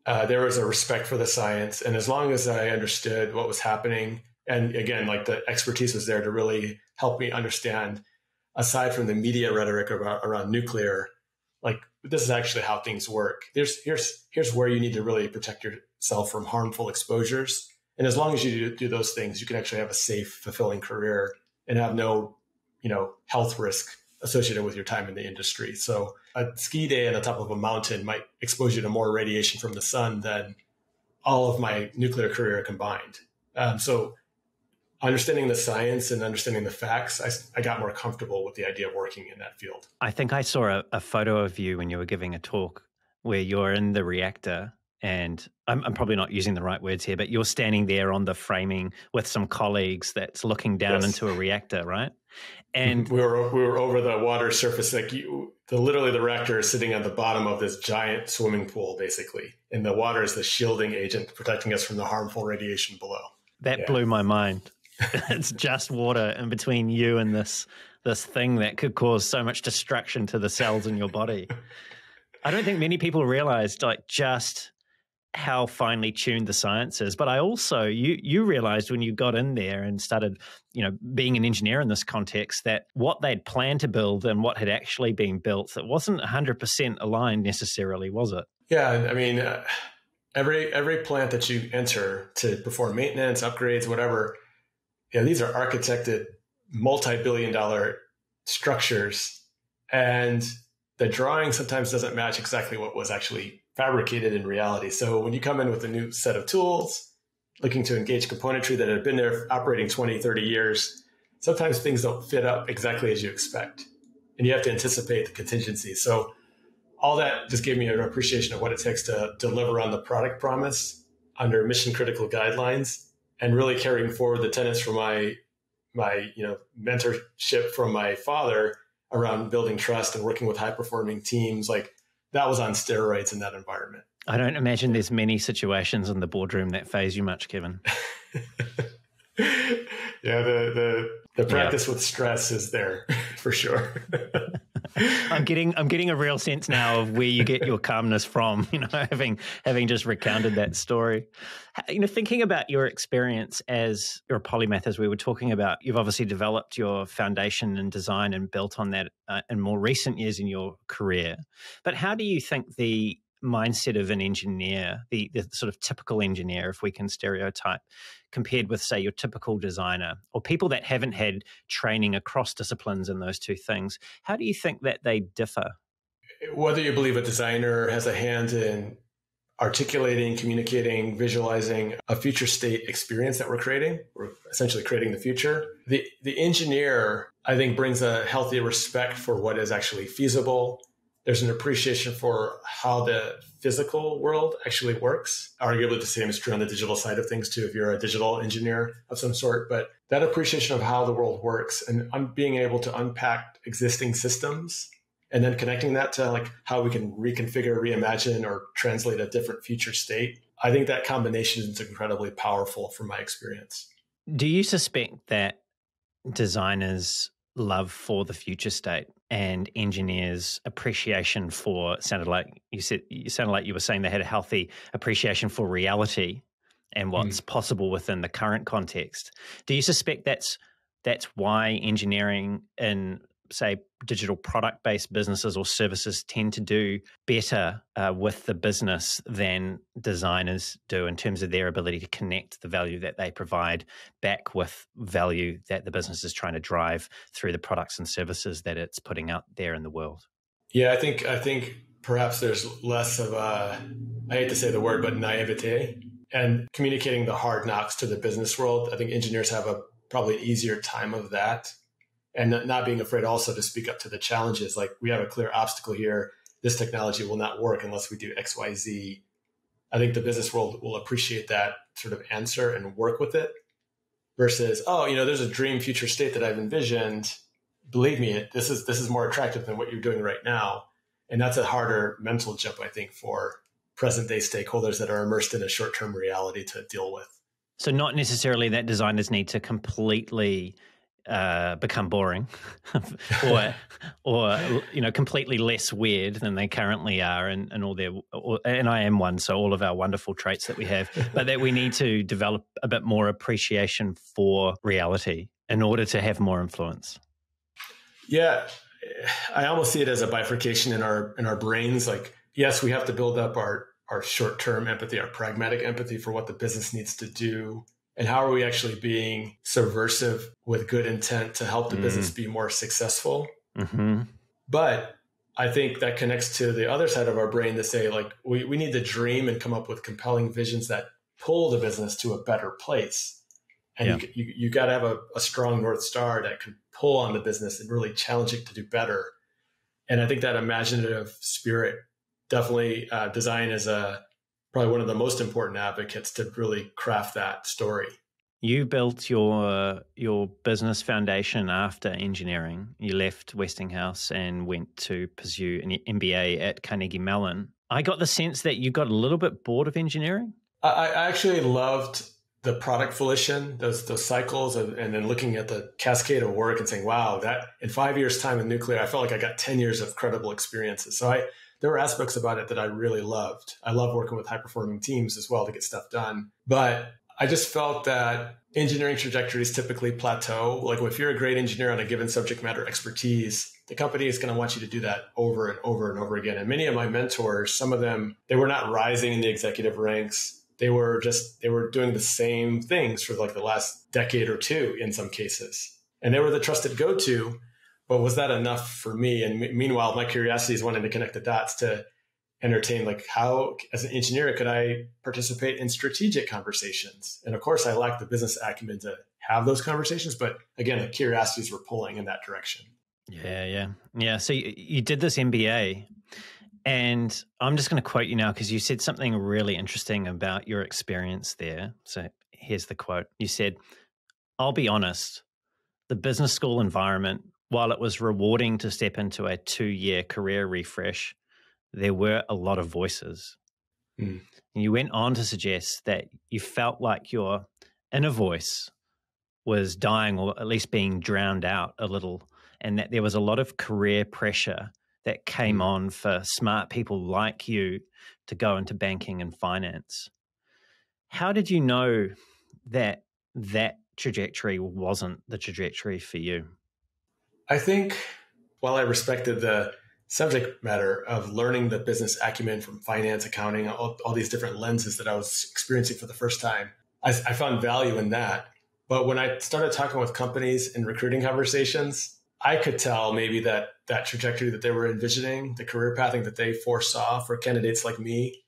Speaker 2: there was a respect for the science. And as long as I understood what was happening, and again, like the expertise was there to really help me understand, aside from the media rhetoric around nuclear, like this is actually how things work. Here's where you need to really protect yourself from harmful exposures. And as long as you do those things, you can actually have a safe, fulfilling career and have no, health risk associated with your time in the industry. So a ski day on the top of a mountain might expose you to more radiation from the sun than all of my nuclear career combined. So understanding the science and understanding the facts, I got more comfortable with the idea of working in that field.
Speaker 1: I think I saw a photo of you when you were giving a talk where you're in the reactor, and I'm probably not using the right words here, but you're standing there on the framing with some colleagues that's looking down into a reactor, right? And
Speaker 2: we were over the water surface, like literally the reactor is sitting at the bottom of this giant swimming pool, basically, and the water is the shielding agent protecting us from the harmful radiation below.
Speaker 1: That blew my mind. It's just water in between you and this thing that could cause so much destruction to the cells in your body. I don't think many people realized just how finely tuned the science is. But I also, you realized when you got in there and started, being an engineer in this context, that what they'd planned to build and what had actually been built, it wasn't 100% aligned necessarily, was it?
Speaker 2: Yeah. I mean, every plant that you enter to perform maintenance, upgrades, whatever, these are architected multi-billion-dollar structures, and the drawing sometimes doesn't match exactly what was actually fabricated in reality. So when you come in with a new set of tools, looking to engage componentry that had been there operating 20, 30 years, sometimes things don't fit up exactly as you expect, and you have to anticipate the contingencies. So all that just gave me an appreciation of what it takes to deliver on the product promise under mission critical guidelines, and really carrying forward the tenets from my mentorship from my father around building trust and working with high performing teams. Like that was on steroids in that environment.
Speaker 1: I don't imagine there's many situations in the boardroom that faze you much, Kevin.
Speaker 2: Yeah, the practice with stress is there for sure.
Speaker 1: I'm getting a real sense now of where you get your calmness from, having just recounted that story. Thinking about your experience as you're a polymath, as we were talking about, you've obviously developed your foundation in design and built on that in more recent years in your career. But how do you think the mindset of an engineer, the sort of typical engineer, if we can stereotype, compared with, say, your typical designer or people that haven't had training across disciplines in those two things, how do you think that they differ?
Speaker 2: Whether you believe a designer has a hand in articulating, communicating, visualizing a future state experience that we're essentially creating the future. The engineer, I think, brings a healthy respect for what is actually feasible. There's an appreciation for how the physical world actually works. Arguably the same is true on the digital side of things too, if you're a digital engineer of some sort. But that appreciation of how the world works and being able to unpack existing systems and then connecting that to like how we can reconfigure, reimagine, or translate a different future state. I think that combination is incredibly powerful from my experience.
Speaker 1: Do you suspect that designers' love for the future state and engineers' appreciation for, sounded like you were saying they had a healthy appreciation for reality and what's possible within the current context. Do you suspect that's why engineering in, say, digital product-based businesses or services tend to do better with the business than designers do in terms of their ability to connect the value that they provide back with value that the business is trying to drive through the products and services that it's putting out there in the world?
Speaker 2: Yeah, I think perhaps there's less of a, I hate to say the word, but naivete and communicating the hard knocks to the business world. I think engineers have a probably easier time of that, and not being afraid also to speak up to the challenges. Like, we have a clear obstacle here. This technology will not work unless we do X, Y, Z. I think the business world will appreciate that sort of answer and work with it versus, oh, there's a dream future state that I've envisioned. Believe me, this is more attractive than what you're doing right now. And that's a harder mental jump, I think, for present day stakeholders that are immersed in a short-term reality to deal with.
Speaker 1: So not necessarily that designers need to completely become boring or completely less weird than they currently are and all their, and I am one, so all of our wonderful traits that we have, but that we need to develop a bit more appreciation for reality in order to have more influence.
Speaker 2: Yeah, I almost see it as a bifurcation in our brains. Like, yes, we have to build up our short-term empathy, our pragmatic empathy for what the business needs to do. And how are we actually being subversive with good intent to help the business be more successful? Mm-hmm. But I think that connects to the other side of our brain to say, like, we need to dream and come up with compelling visions that pull the business to a better place. And you got to have a strong North Star that can pull on the business and really challenge it to do better. And I think that imaginative spirit, definitely design is probably one of the most important advocates to really craft that story.
Speaker 1: You built your business foundation after engineering. You left Westinghouse and went to pursue an MBA at Carnegie Mellon. I got the sense that you got a little bit bored of engineering.
Speaker 2: I actually loved the product volition, those cycles, and then looking at the cascade of work and saying, wow, that in 5 years' time in nuclear, I felt like I got 10 years of credible experiences. So there were aspects about it that I really loved. I love working with high-performing teams as well to get stuff done. But I just felt that engineering trajectories typically plateau. Like, if you're a great engineer on a given subject matter expertise, the company is going to want you to do that over and over and over again. And many of my mentors, some of them, they were not rising in the executive ranks. They were doing the same things for like the last decade or two in some cases. And they were the trusted go-to. But was that enough for me? And meanwhile, my curiosity is wanting to connect the dots to entertain, like, how, as an engineer, could I participate in strategic conversations? And of course, I lacked the business acumen to have those conversations. But again, the curiosities were pulling in that direction.
Speaker 1: Yeah. So you did this MBA. And I'm just going to quote you now because you said something really interesting about your experience there. So here's the quote. You said, "I'll be honest, the business school environment, while it was rewarding to step into a 2-year career refresh, there were a lot of voices." And you went on to suggest that you felt like your inner voice was dying or at least being drowned out a little, and that there was a lot of career pressure that came on for smart people like you to go into banking and finance. How did you know that trajectory wasn't the trajectory for you?
Speaker 2: I think while I respected the subject matter of learning the business acumen from finance, accounting, all these different lenses that I was experiencing for the first time, I found value in that. But when I started talking with companies in recruiting conversations, I could tell maybe that trajectory that they were envisioning, the career pathing that they foresaw for candidates like me,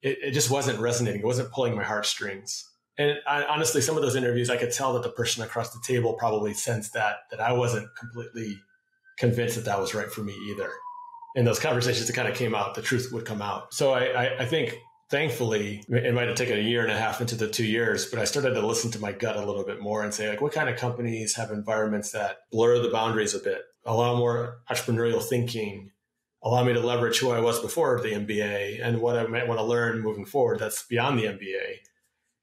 Speaker 2: it just wasn't resonating. It wasn't pulling my heartstrings. And honestly, some of those interviews, I could tell that the person across the table probably sensed that I wasn't completely convinced that was right for me either. In those conversations, it kind of came out, the truth would come out. So I think, thankfully, it might have taken a year and a half into the 2 years, but I started to listen to my gut a little bit more and say, like, what kind of companies have environments that blur the boundaries a bit, allow more entrepreneurial thinking, allow me to leverage who I was before the MBA and what I might want to learn moving forward that's beyond the MBA.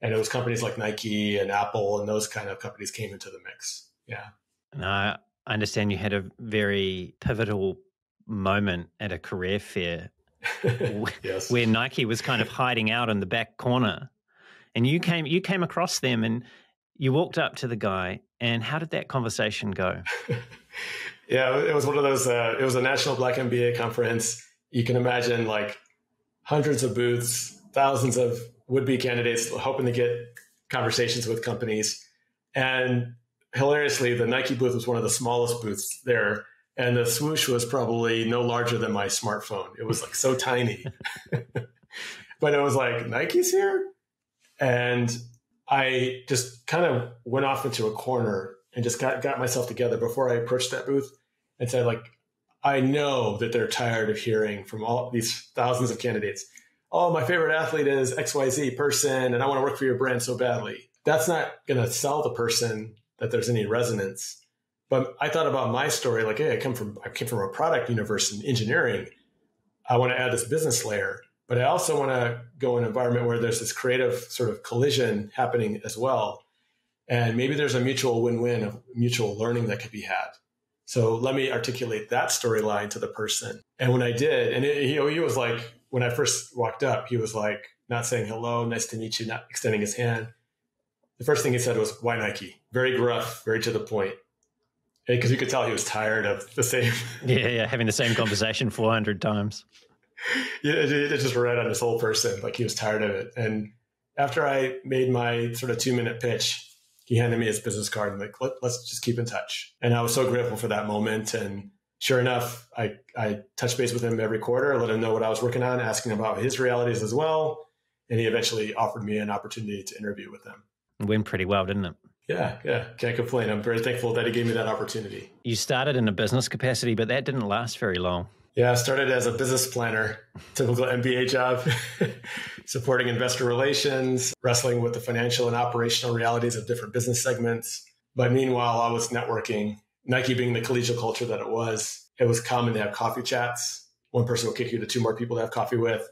Speaker 2: And it was companies like Nike and Apple and those kind of companies came into the mix. Yeah.
Speaker 1: And I understand you had a very pivotal moment at a career fair
Speaker 2: yes.
Speaker 1: where Nike was kind of hiding out in the back corner, and you came across them and you walked up to the guy. And how did that conversation go?
Speaker 2: Yeah, it was one of those. It was a National Black MBA conference. You can imagine like hundreds of booths, thousands of would-be candidates hoping to get conversations with companies. And hilariously, the Nike booth was one of the smallest booths there. And the swoosh was probably no larger than my smartphone. It was like so tiny. But it was like, Nike's here? And I just kind of went off into a corner and just got myself together before I approached that booth and said, like, I know that they're tired of hearing from all these thousands of candidates, oh, my favorite athlete is XYZ person, and I want to work for your brand so badly. That's not going to sell the person that there's any resonance. But I thought about my story, like, hey, I came from a product universe in engineering. I want to add this business layer, but I also want to go in an environment where there's this creative sort of collision happening as well. And maybe there's a mutual win-win of mutual learning that could be had. So let me articulate that storyline to the person. And when I did, and he was like, when I first walked up, he was like, not saying hello, nice to meet you, not extending his hand. The first thing he said was, why Nike? Very gruff, very to the point. Because you could tell he was tired of the same.
Speaker 1: Having the same conversation 400 times.
Speaker 2: Yeah, it just read on this whole person, like he was tired of it. And after I made my sort of 2-minute pitch, he handed me his business card and like, let's just keep in touch. And I was so grateful for that moment. And sure enough, I touched base with him every quarter, let him know what I was working on, asking about his realities as well. And he eventually offered me an opportunity to interview with him.
Speaker 1: It went pretty well, didn't it?
Speaker 2: Yeah. Can't complain. I'm very thankful that he gave me that opportunity.
Speaker 1: You started in a business capacity, but that didn't last very long.
Speaker 2: Yeah, I started as a business planner, typical MBA job, supporting investor relations, wrestling with the financial and operational realities of different business segments. But meanwhile, I was networking. Nike being the collegial culture that it was common to have coffee chats. One person will kick you to 2 more people to have coffee with.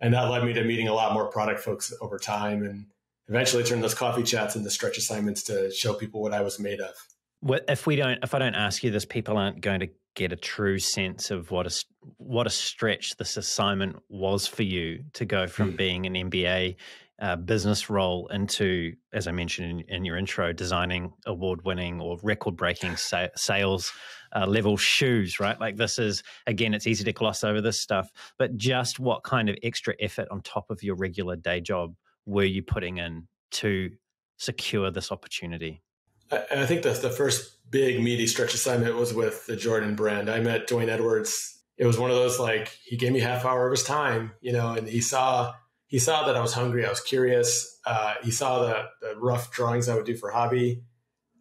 Speaker 2: And that led me to meeting a lot more product folks over time, and eventually turned those coffee chats into stretch assignments to show people what I was made of.
Speaker 1: If I don't ask you this, people aren't going to get a true sense of what a stretch this assignment was for you to go from being an MBA business role into, as I mentioned in your intro, designing award-winning or record-breaking sales level shoes, right? Like this is, again, it's easy to gloss over this stuff, but just what kind of extra effort on top of your regular day job were you putting in to secure this opportunity?
Speaker 2: I think the first big meaty stretch assignment was with the Jordan brand. I met Dwayne Edwards. It was one of those, like, he gave me half hour of his time, and he saw that I was hungry. I was curious. He saw the rough drawings I would do for hobby.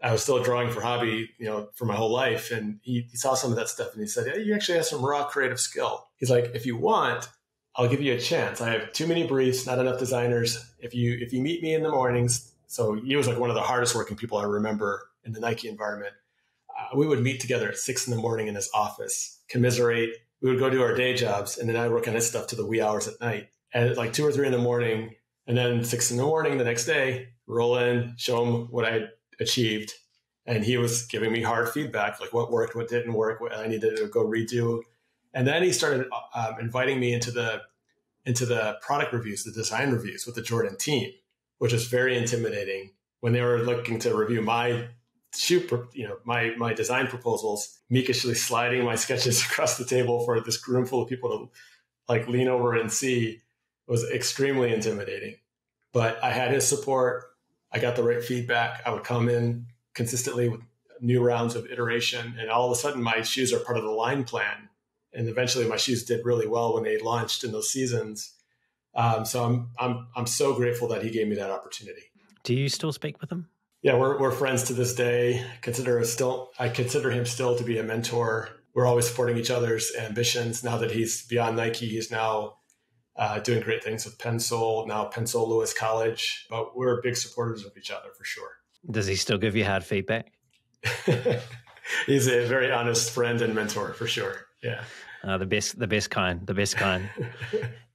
Speaker 2: I was still drawing for hobby, for my whole life. And he saw some of that stuff and he said, hey, you actually have some raw creative skill. He's like, if you want, I'll give you a chance. I have too many briefs, not enough designers. If you meet me in the mornings. So he was like one of the hardest working people I remember in the Nike environment. We would meet together at 6 a.m. in his office, commiserate. We would go do our day jobs, and then I'd work on his stuff to the wee hours at night. And at like 2 or 3 a.m, and then 6 a.m. the next day, roll in, show him what I achieved. And he was giving me hard feedback, like what worked, what didn't work, what I needed to go redo. And then he started inviting me into the product reviews, the design reviews with the Jordan team, which is very intimidating. When they were looking to review my my design proposals, meekishly sliding my sketches across the table for this room full of people to like lean over and see was extremely intimidating. But I had his support. I got the right feedback. I would come in consistently with new rounds of iteration, and all of a sudden my shoes are part of the line plan. And eventually my shoes did really well when they launched in those seasons. So I'm so grateful that he gave me that opportunity.
Speaker 1: Do you still speak with him?
Speaker 2: Yeah, we're friends to this day. I consider him still to be a mentor. We're always supporting each other's ambitions. Now that he's beyond Nike, he's now doing great things with Pensole, now Pensole Lewis College. But we're big supporters of each other for sure. Does
Speaker 1: he still give you hard feedback?
Speaker 2: He's a very honest friend and mentor for sure. Yeah.
Speaker 1: The best kind.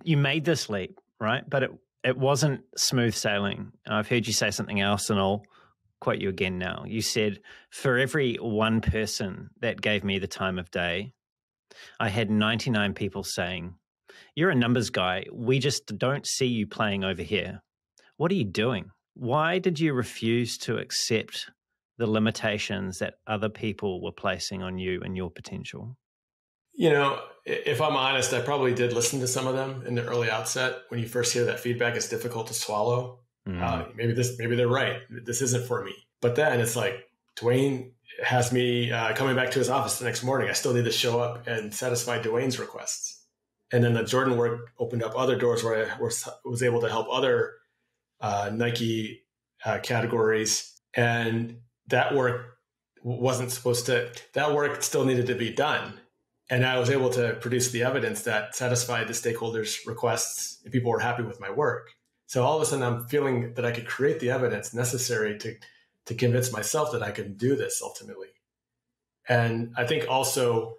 Speaker 1: You made this leap, right? But it wasn't smooth sailing. I've heard you say something else, and I'll quote you again now. You said, for every one person that gave me the time of day, I had 99 people saying, you're a numbers guy. We just don't see you playing over here. What are you doing? Why did you refuse to accept the limitations that other people were placing on you and your potential?
Speaker 2: If I'm honest, I probably did listen to some of them in the early outset. When you first hear that feedback, it's difficult to swallow. Maybe they're right. This isn't for me. But then it's like, Dwayne has me coming back to his office the next morning. I still need to show up and satisfy Dwayne's requests. And then the Jordan work opened up other doors where I was able to help other Nike categories. And that work that work still needed to be done. And I was able to produce the evidence that satisfied the stakeholders' requests and people were happy with my work. So all of a sudden I'm feeling that I could create the evidence necessary to convince myself that I can do this ultimately. And I think also,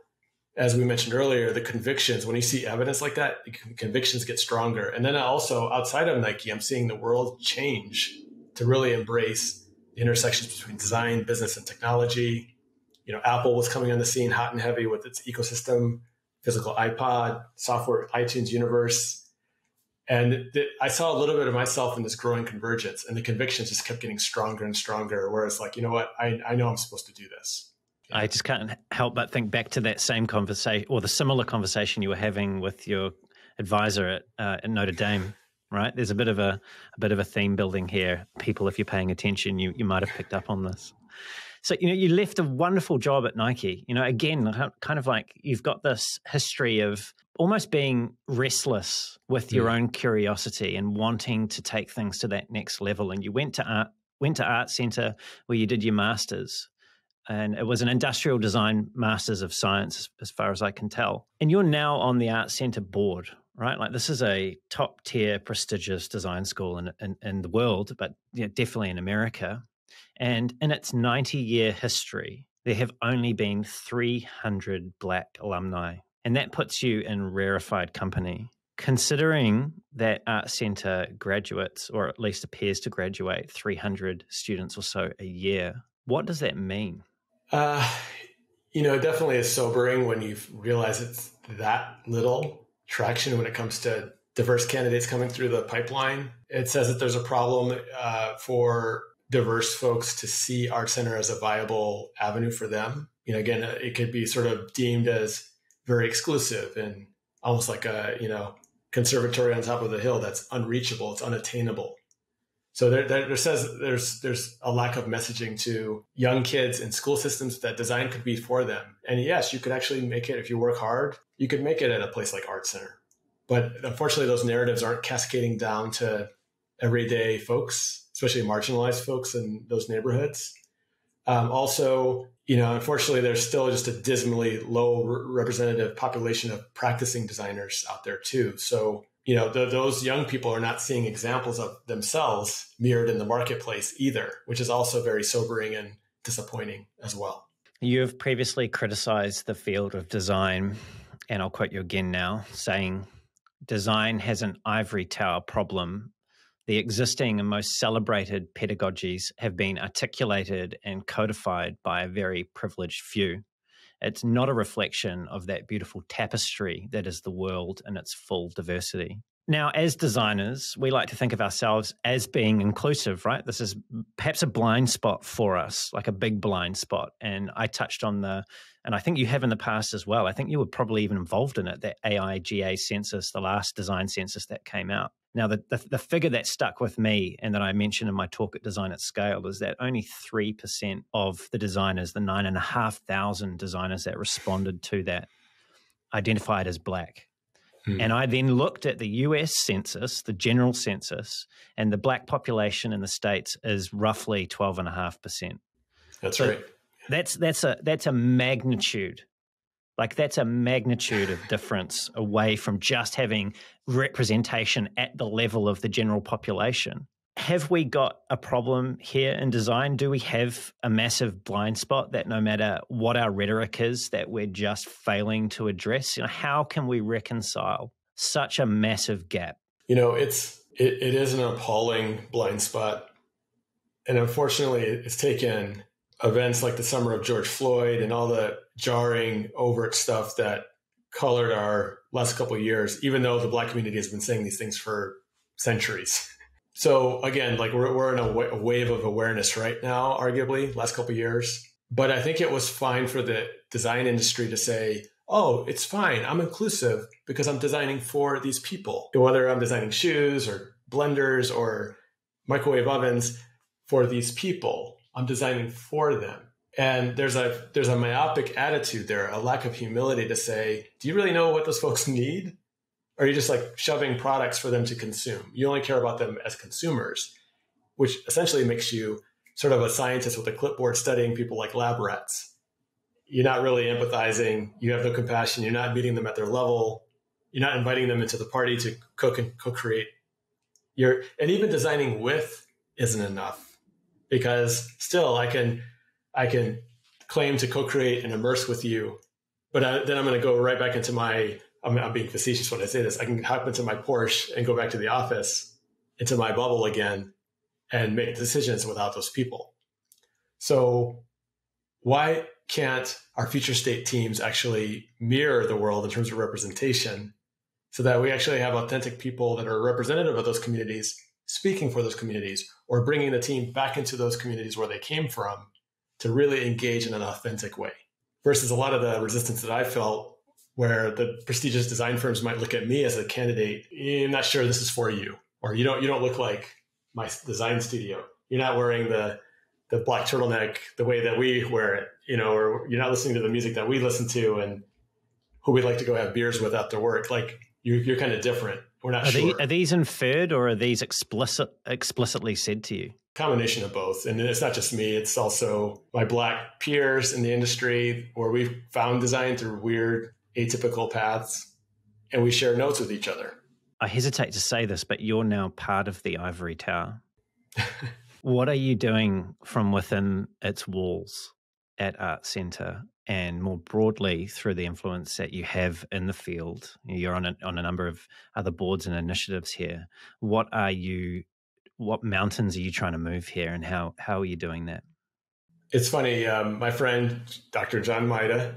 Speaker 2: as we mentioned earlier, the convictions, when you see evidence like that, the convictions get stronger. And then also outside of Nike, I'm seeing the world change to really embrace the intersections between design, business, and technology. Apple was coming on the scene hot and heavy with its ecosystem, physical iPod, software, iTunes universe. And I saw a little bit of myself in this growing convergence, and the convictions just kept getting stronger and stronger, where it's like, you know what, I know I'm supposed to do this.
Speaker 1: I just can't help but think back to that same conversation, or the similar conversation you were having with your advisor at Notre Dame, right? There's a bit of a theme building here. People, if you're paying attention, you might have picked up on this. So, you left a wonderful job at Nike. Again, kind of like you've got this history of almost being restless with your own curiosity and wanting to take things to that next level. And you went to ArtCenter where you did your master's. And it was an industrial design master's of science, as far as I can tell. And you're now on the ArtCenter board, right? Like, this is a top tier prestigious design school in the world, but definitely in America. And in its 90-year history, there have only been 300 Black alumni. And that puts you in rarefied company. Considering that ArtCenter graduates, or at least appears to graduate 300 students or so a year, what does that mean?
Speaker 2: It definitely is sobering when you realize it's that little traction when it comes to diverse candidates coming through the pipeline. It says that there's a problem for diverse folks to see ArtCenter as a viable avenue for them. Again, it could be sort of deemed as very exclusive and almost like a, conservatory on top of the hill that's unreachable, it's unattainable. So there says there's a lack of messaging to young kids in school systems that design could be for them. And yes, you could actually make it if you work hard. You could make it at a place like ArtCenter. But unfortunately, those narratives aren't cascading down to everyday folks, especially marginalized folks in those neighborhoods. Also, unfortunately, there's still just a dismally low representative population of practicing designers out there too. So those young people are not seeing examples of themselves mirrored in the marketplace either, which is also very sobering and disappointing as well.
Speaker 1: You have previously criticized the field of design, and I'll quote you again now, saying, "Design has an ivory tower problem. The existing and most celebrated pedagogies have been articulated and codified by a very privileged few. It's not a reflection of that beautiful tapestry that is the world in its full diversity." Now, as designers, we like to think of ourselves as being inclusive, right? This is perhaps a blind spot for us, like a big blind spot. And I touched on and I think you have in the past as well. I think you were probably even involved in it, that AIGA census, the last design census that came out. Now, the figure that stuck with me and that I mentioned in my talk at Design at Scale is that only 3% of the designers, the 9,500 designers that responded to that, identified as Black. And I then looked at the US census, the general census, and the Black population in the States is roughly 12.5%.
Speaker 2: That's right.
Speaker 1: That's a magnitude. Like, that's a magnitude of difference away from just having representation at the level of the general population. Have we got a problem here in design? Do we have a massive blind spot that no matter what our rhetoric is, that we're just failing to address? How can we reconcile such a massive gap?
Speaker 2: It is an appalling blind spot. And unfortunately, it's taken events like the summer of George Floyd and all the jarring, overt stuff that colored our last couple of years, even though the Black community has been saying these things for centuries. So again, like we're in a wave of awareness right now, arguably, last couple of years. But I think it was fine for the design industry to say, oh, it's fine, I'm inclusive because I'm designing for these people. Whether I'm designing shoes or blenders or microwave ovens for these people, I'm designing for them. And there's a myopic attitude there, a lack of humility to say, do you really know what those folks need? Or are you just like shoving products for them to consume? You only care about them as consumers, which essentially makes you sort of a scientist with a clipboard studying people like lab rats. You're not really empathizing. You have no compassion. You're not meeting them at their level. You're not inviting them into the party to cook and co-create. And even designing with isn't enough, because still I can claim to co-create and immerse with you, but then I'm going to go right back into I'm being facetious when I say this. I can hop into my Porsche and go back to the office, into my bubble again, and make decisions without those people. So why can't our future state teams actually mirror the world in terms of representation, so that we actually have authentic people that are representative of those communities, speaking for those communities, or bringing the team back into those communities where they came from to really engage in an authentic way? Versus a lot of the resistance that I felt, where the prestigious design firms might look at me as a candidate. I'm not sure this is for you, or you don't look like my design studio. You're not wearing the black turtleneck the way that we wear it, or you're not listening to the music that we listen to and who we'd like to go have beers with after work. Like you're kind of different. We're not sure.
Speaker 1: Are these inferred, or are these explicitly said to you?
Speaker 2: Combination of both. And it's not just me, it's also my Black peers in the industry, where we've found design through weird, atypical paths, and we share notes with each other.
Speaker 1: I hesitate to say this, but you're now part of the ivory tower. What are you doing from within its walls at ArtCenter, and more broadly through the influence that you have in the field? You're on a number of other boards and initiatives here. What mountains are you trying to move here, and how are you doing that?
Speaker 2: It's funny. My friend, Dr. John Maida,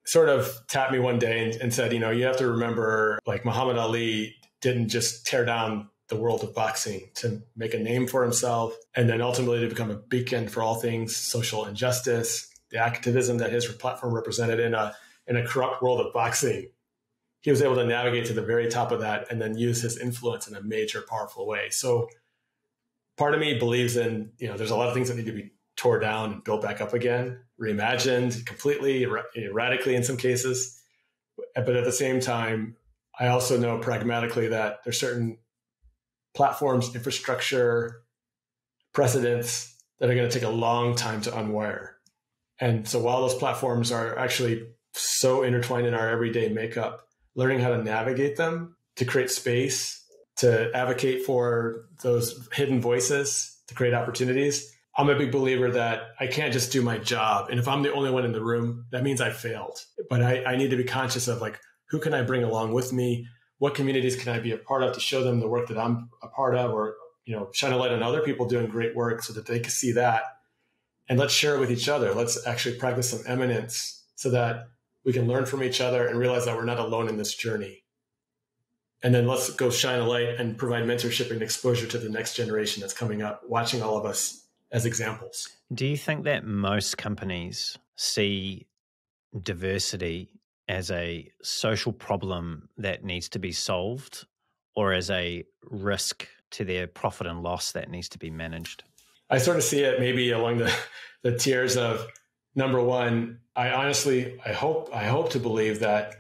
Speaker 2: sort of tapped me one day and said, you have to remember, like, Muhammad Ali didn't just tear down the world of boxing to make a name for himself, and then ultimately to become a beacon for all things social injustice, the activism that his platform represented in a corrupt world of boxing. He was able to navigate to the very top of that and then use his influence in a major, powerful way. So part of me believes in, there's a lot of things that need to be tore down and built back up again, reimagined completely, radically in some cases. But at the same time, I also know pragmatically that there's certain platforms, infrastructure, precedents that are going to take a long time to unwire. And so while those platforms are actually so intertwined in our everyday makeup, learning how to navigate them, to create space, to advocate for those hidden voices, to create opportunities. I'm a big believer that I can't just do my job. And if I'm the only one in the room, that means I failed. But I need to be conscious of, like, who can I bring along with me? What communities can I be a part of to show them the work that I'm a part of, or, shine a light on other people doing great work so that they can see that. And let's share it with each other. Let's actually practice some eminence so that we can learn from each other and realize that we're not alone in this journey. And then let's go shine a light and provide mentorship and exposure to the next generation that's coming up, watching all of us as examples.
Speaker 1: Do you think that most companies see diversity as a social problem that needs to be solved, or as a risk to their profit and loss that needs to be managed?
Speaker 2: I sort of see it maybe along the tiers of, number one, I hope to believe that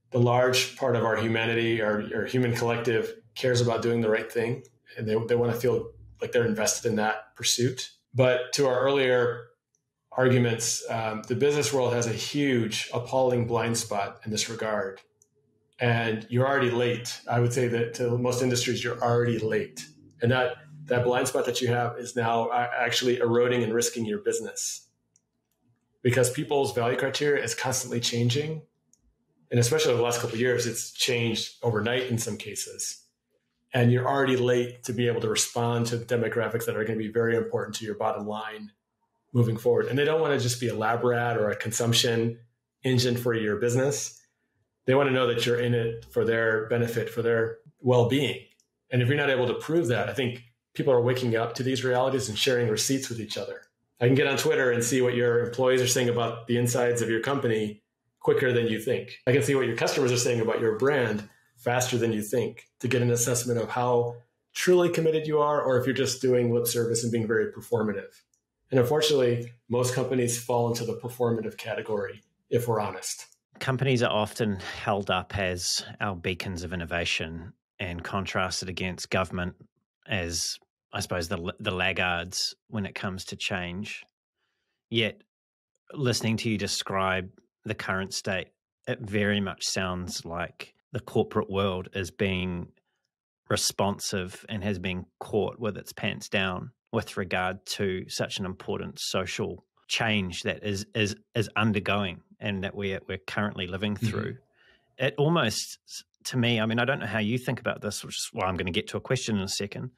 Speaker 2: the large part of our humanity, our human collective, cares about doing the right thing, and they want to feel like they're invested in that pursuit. But to our earlier arguments, the business world has a huge, appalling blind spot in this regard. And you're already late. I would say that to most industries, you're already late. And that blind spot that you have is now actually eroding and risking your business, because people's value criteria is constantly changing. And especially over the last couple of years, it's changed overnight in some cases. And you're already late to be able to respond to the demographics that are going to be very important to your bottom line moving forward. And they don't want to just be a lab rat or a consumption engine for your business. They want to know that you're in it for their benefit, for their well-being. And if you're not able to prove that, I think people are waking up to these realities and sharing receipts with each other. I can get on Twitter and see what your employees are saying about the insides of your company quicker than you think. I can see what your customers are saying about your brand faster than you think, to get an assessment of how truly committed you are, or if you're just doing lip service and being very performative. And unfortunately, most companies fall into the performative category, if we're honest.
Speaker 1: Companies are often held up as our beacons of innovation and contrasted against government as, I suppose, the laggards when it comes to change. Yet, listening to you describe the current state, it very much sounds like the corporate world is being responsive and has been caught with its pants down with regard to such an important social change that is undergoing and that we're currently living through. Mm-hmm. It almost, to me, I mean, I don't know how you think about this, which is why I'm going to get to a question in a second,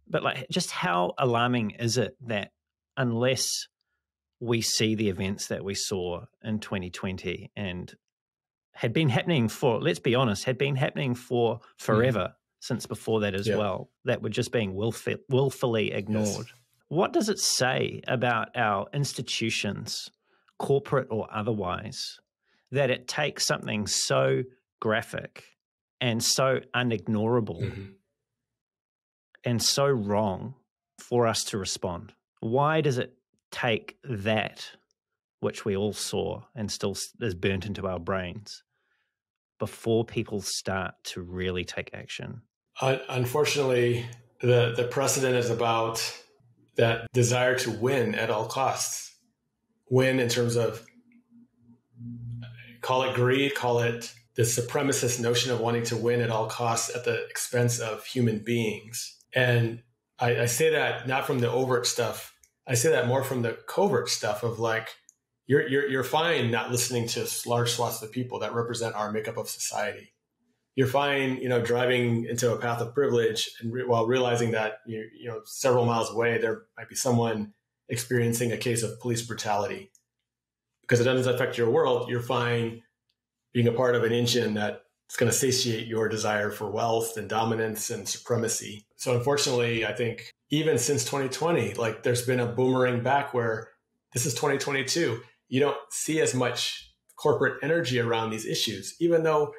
Speaker 1: but like, just how alarming is it that unless we see the events that we saw in 2020 and had been happening for, let's be honest, had been happening for forever, since before that as well, that were just being willfully ignored. Yes. What does it say about our institutions, corporate or otherwise, that it takes something so graphic and so unignorable and so wrong for us to respond? Why does it take that, which we all saw and still is burnt into our brains, before people start to really take action?
Speaker 2: Unfortunately, the precedent is about that desire to win at all costs. Win in terms of, call it greed, call it the supremacist notion of wanting to win at all costs at the expense of human beings. And I say that not from the overt stuff. I say that more from the covert stuff of like, you're fine not listening to large swaths of people that represent our makeup of society. You're fine, driving into a path of privilege and while realizing that, several miles away, there might be someone experiencing a case of police brutality. Because it doesn't affect your world, you're fine being a part of an engine that's going to satiate your desire for wealth and dominance and supremacy. So unfortunately, I think even since 2020, like there's been a boomerang back where this is 2022. You don't see as much corporate energy around these issues, even though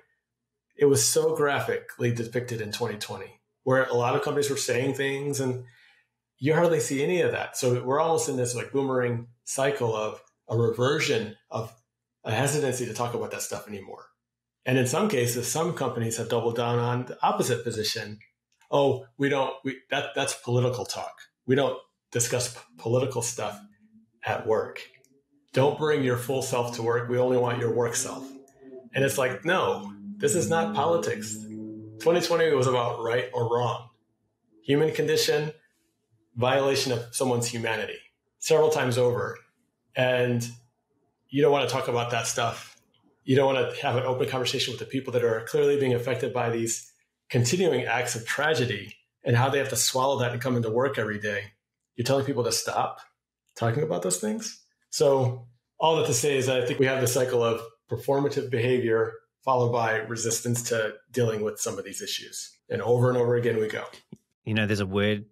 Speaker 2: it was so graphically depicted in 2020, where a lot of companies were saying things and you hardly see any of that. So we're almost in this like boomerang cycle of a reversion of a hesitancy to talk about that stuff anymore. And in some cases, some companies have doubled down on the opposite position. Oh, that's political talk. We don't discuss political stuff at work. Don't bring your full self to work. We only want your work self. And it's like, no, this is not politics. 2020 was about right or wrong. Human condition, violation of someone's humanity, several times over. And you don't want to talk about that stuff. You don't want to have an open conversation with the people that are clearly being affected by these continuing acts of tragedy and how they have to swallow that and come into work every day. You're telling people to stop talking about those things. So all that to say is that I think we have the cycle of performative behavior followed by resistance to dealing with some of these issues. And over again we go.
Speaker 1: There's a word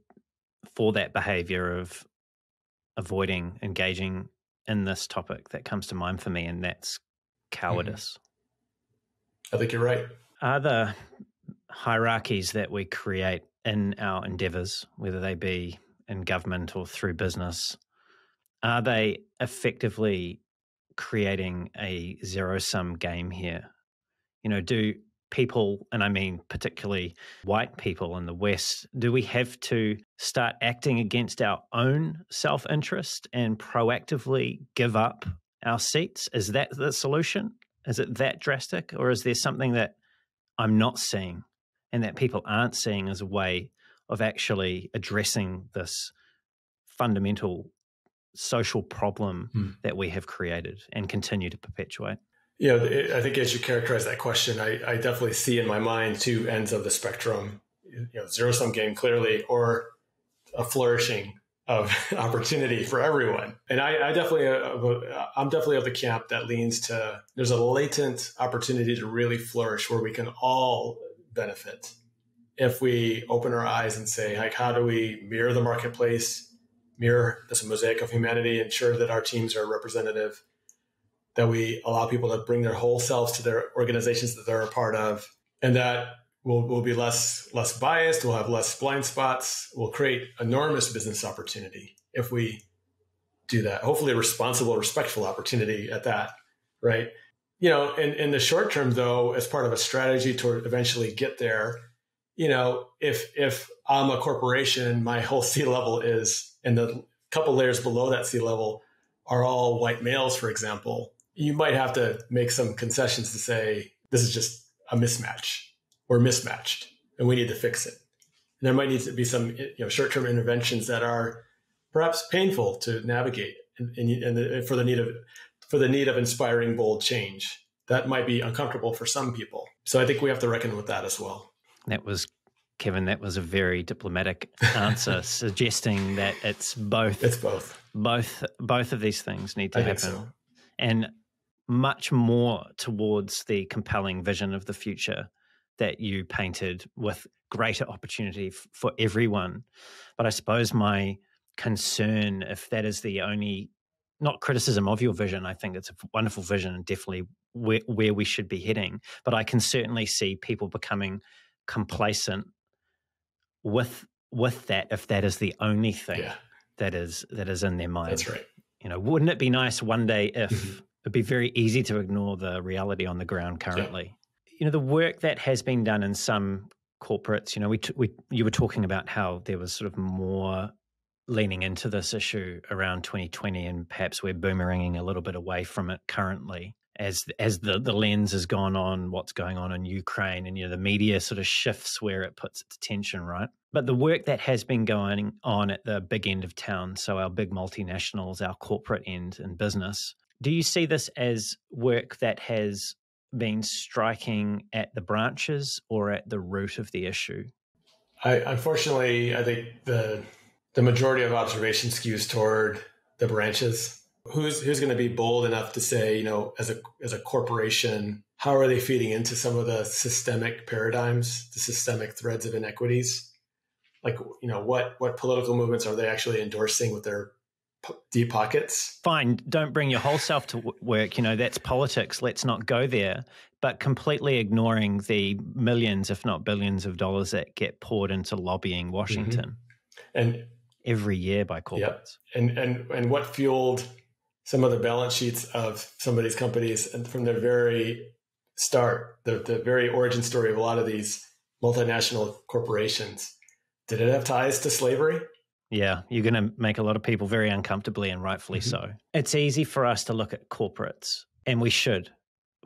Speaker 1: for that behavior of avoiding engaging in this topic that comes to mind for me, and that's cowardice.
Speaker 2: I think you're right.
Speaker 1: Are the hierarchies that we create in our endeavors, whether they be in government or through business, are they effectively creating a zero-sum game here? Do people, and I mean particularly white people in the West, do we have to start acting against our own self-interest and proactively give up our seats? Is that the solution? Is it that drastic? Or is there something that I'm not seeing and that people aren't seeing as a way of actually addressing this fundamental social problem that we have created and continue to perpetuate?
Speaker 2: I think as you characterize that question, I definitely see in my mind two ends of the spectrum, zero-sum game clearly, or a flourishing of opportunity for everyone. And I'm definitely of the camp that leans to, there's a latent opportunity to really flourish where we can all benefit if we open our eyes and say, like, how do we mirror the marketplace, mirror this mosaic of humanity, ensure that our teams are representative, that we allow people to bring their whole selves to their organizations that they're a part of, and that we'll be less biased, we'll have less blind spots, we'll create enormous business opportunity if we do that. Hopefully a responsible, respectful opportunity at that, right? In the short term, though, as part of a strategy to eventually get there, if I'm a corporation, my whole C-level is, and the couple layers below that C-level are all white males, for example, you might have to make some concessions to say, this is just a mismatch. We're mismatched and we need to fix it. And there might need to be some short-term interventions that are perhaps painful to navigate and for the need of inspiring bold change. That might be uncomfortable for some people. So I think we have to reckon with that as well.
Speaker 1: Kevin, that was a very diplomatic answer, suggesting that it's both.
Speaker 2: It's both.
Speaker 1: Both of these things need to happen. So. And much more towards the compelling vision of the future that you painted with greater opportunity for everyone. But I suppose my concern, if that is the only, not criticism of your vision, I think it's a wonderful vision and definitely where we should be heading. But I can certainly see people becoming complacent with that if that is the only thing that is in their mind.
Speaker 2: That's right.
Speaker 1: Wouldn't it be nice one day if it'd be very easy to ignore the reality on the ground currently? Yeah. The work that has been done in some corporates, you were talking about how there was sort of more leaning into this issue around 2020, and perhaps we're boomeranging a little bit away from it currently as the lens has gone on what's going on in Ukraine, and the media sort of shifts where it puts its attention, right? But the work that has been going on at the big end of town, so our big multinationals, our corporate end in business, do you see this as work that has been striking at the branches or at the root of the issue?
Speaker 2: Unfortunately, I think the majority of observation skews toward the branches. Who's going to be bold enough to say, as a corporation, how are they feeding into some of the systemic paradigms, the systemic threads of inequities? Like, what political movements are they actually endorsing with their deep pockets?
Speaker 1: Fine, don't bring your whole self to work. That's politics. Let's not go there. But completely ignoring the millions, if not billions of dollars that get poured into lobbying Washington
Speaker 2: and
Speaker 1: every year by corporates.
Speaker 2: Yep. And what fueled some of the balance sheets of some of these companies, and from their very start, the very origin story of a lot of these multinational corporations, did it have ties to slavery?
Speaker 1: Yeah, you're going to make a lot of people very uncomfortably, and rightfully so. It's easy for us to look at corporates, and we should.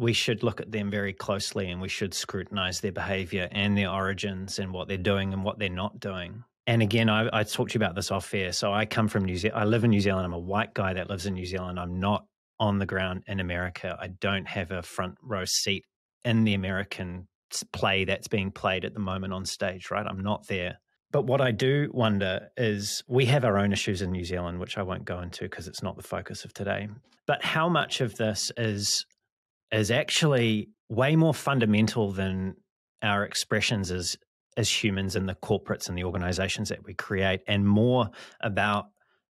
Speaker 1: We should look at them very closely, and we should scrutinize their behavior and their origins and what they're doing and what they're not doing. And again, I talked to you about this off air. So I come from New Zealand. I live in New Zealand. I'm a white guy that lives in New Zealand. I'm not on the ground in America. I don't have a front row seat in the American play that's being played at the moment on stage, right? I'm not there. But what I do wonder is we have our own issues in New Zealand, which I won't go into because it's not the focus of today. But how much of this is actually way more fundamental than our expressions as humans and the corporates and the organizations that we create, and more about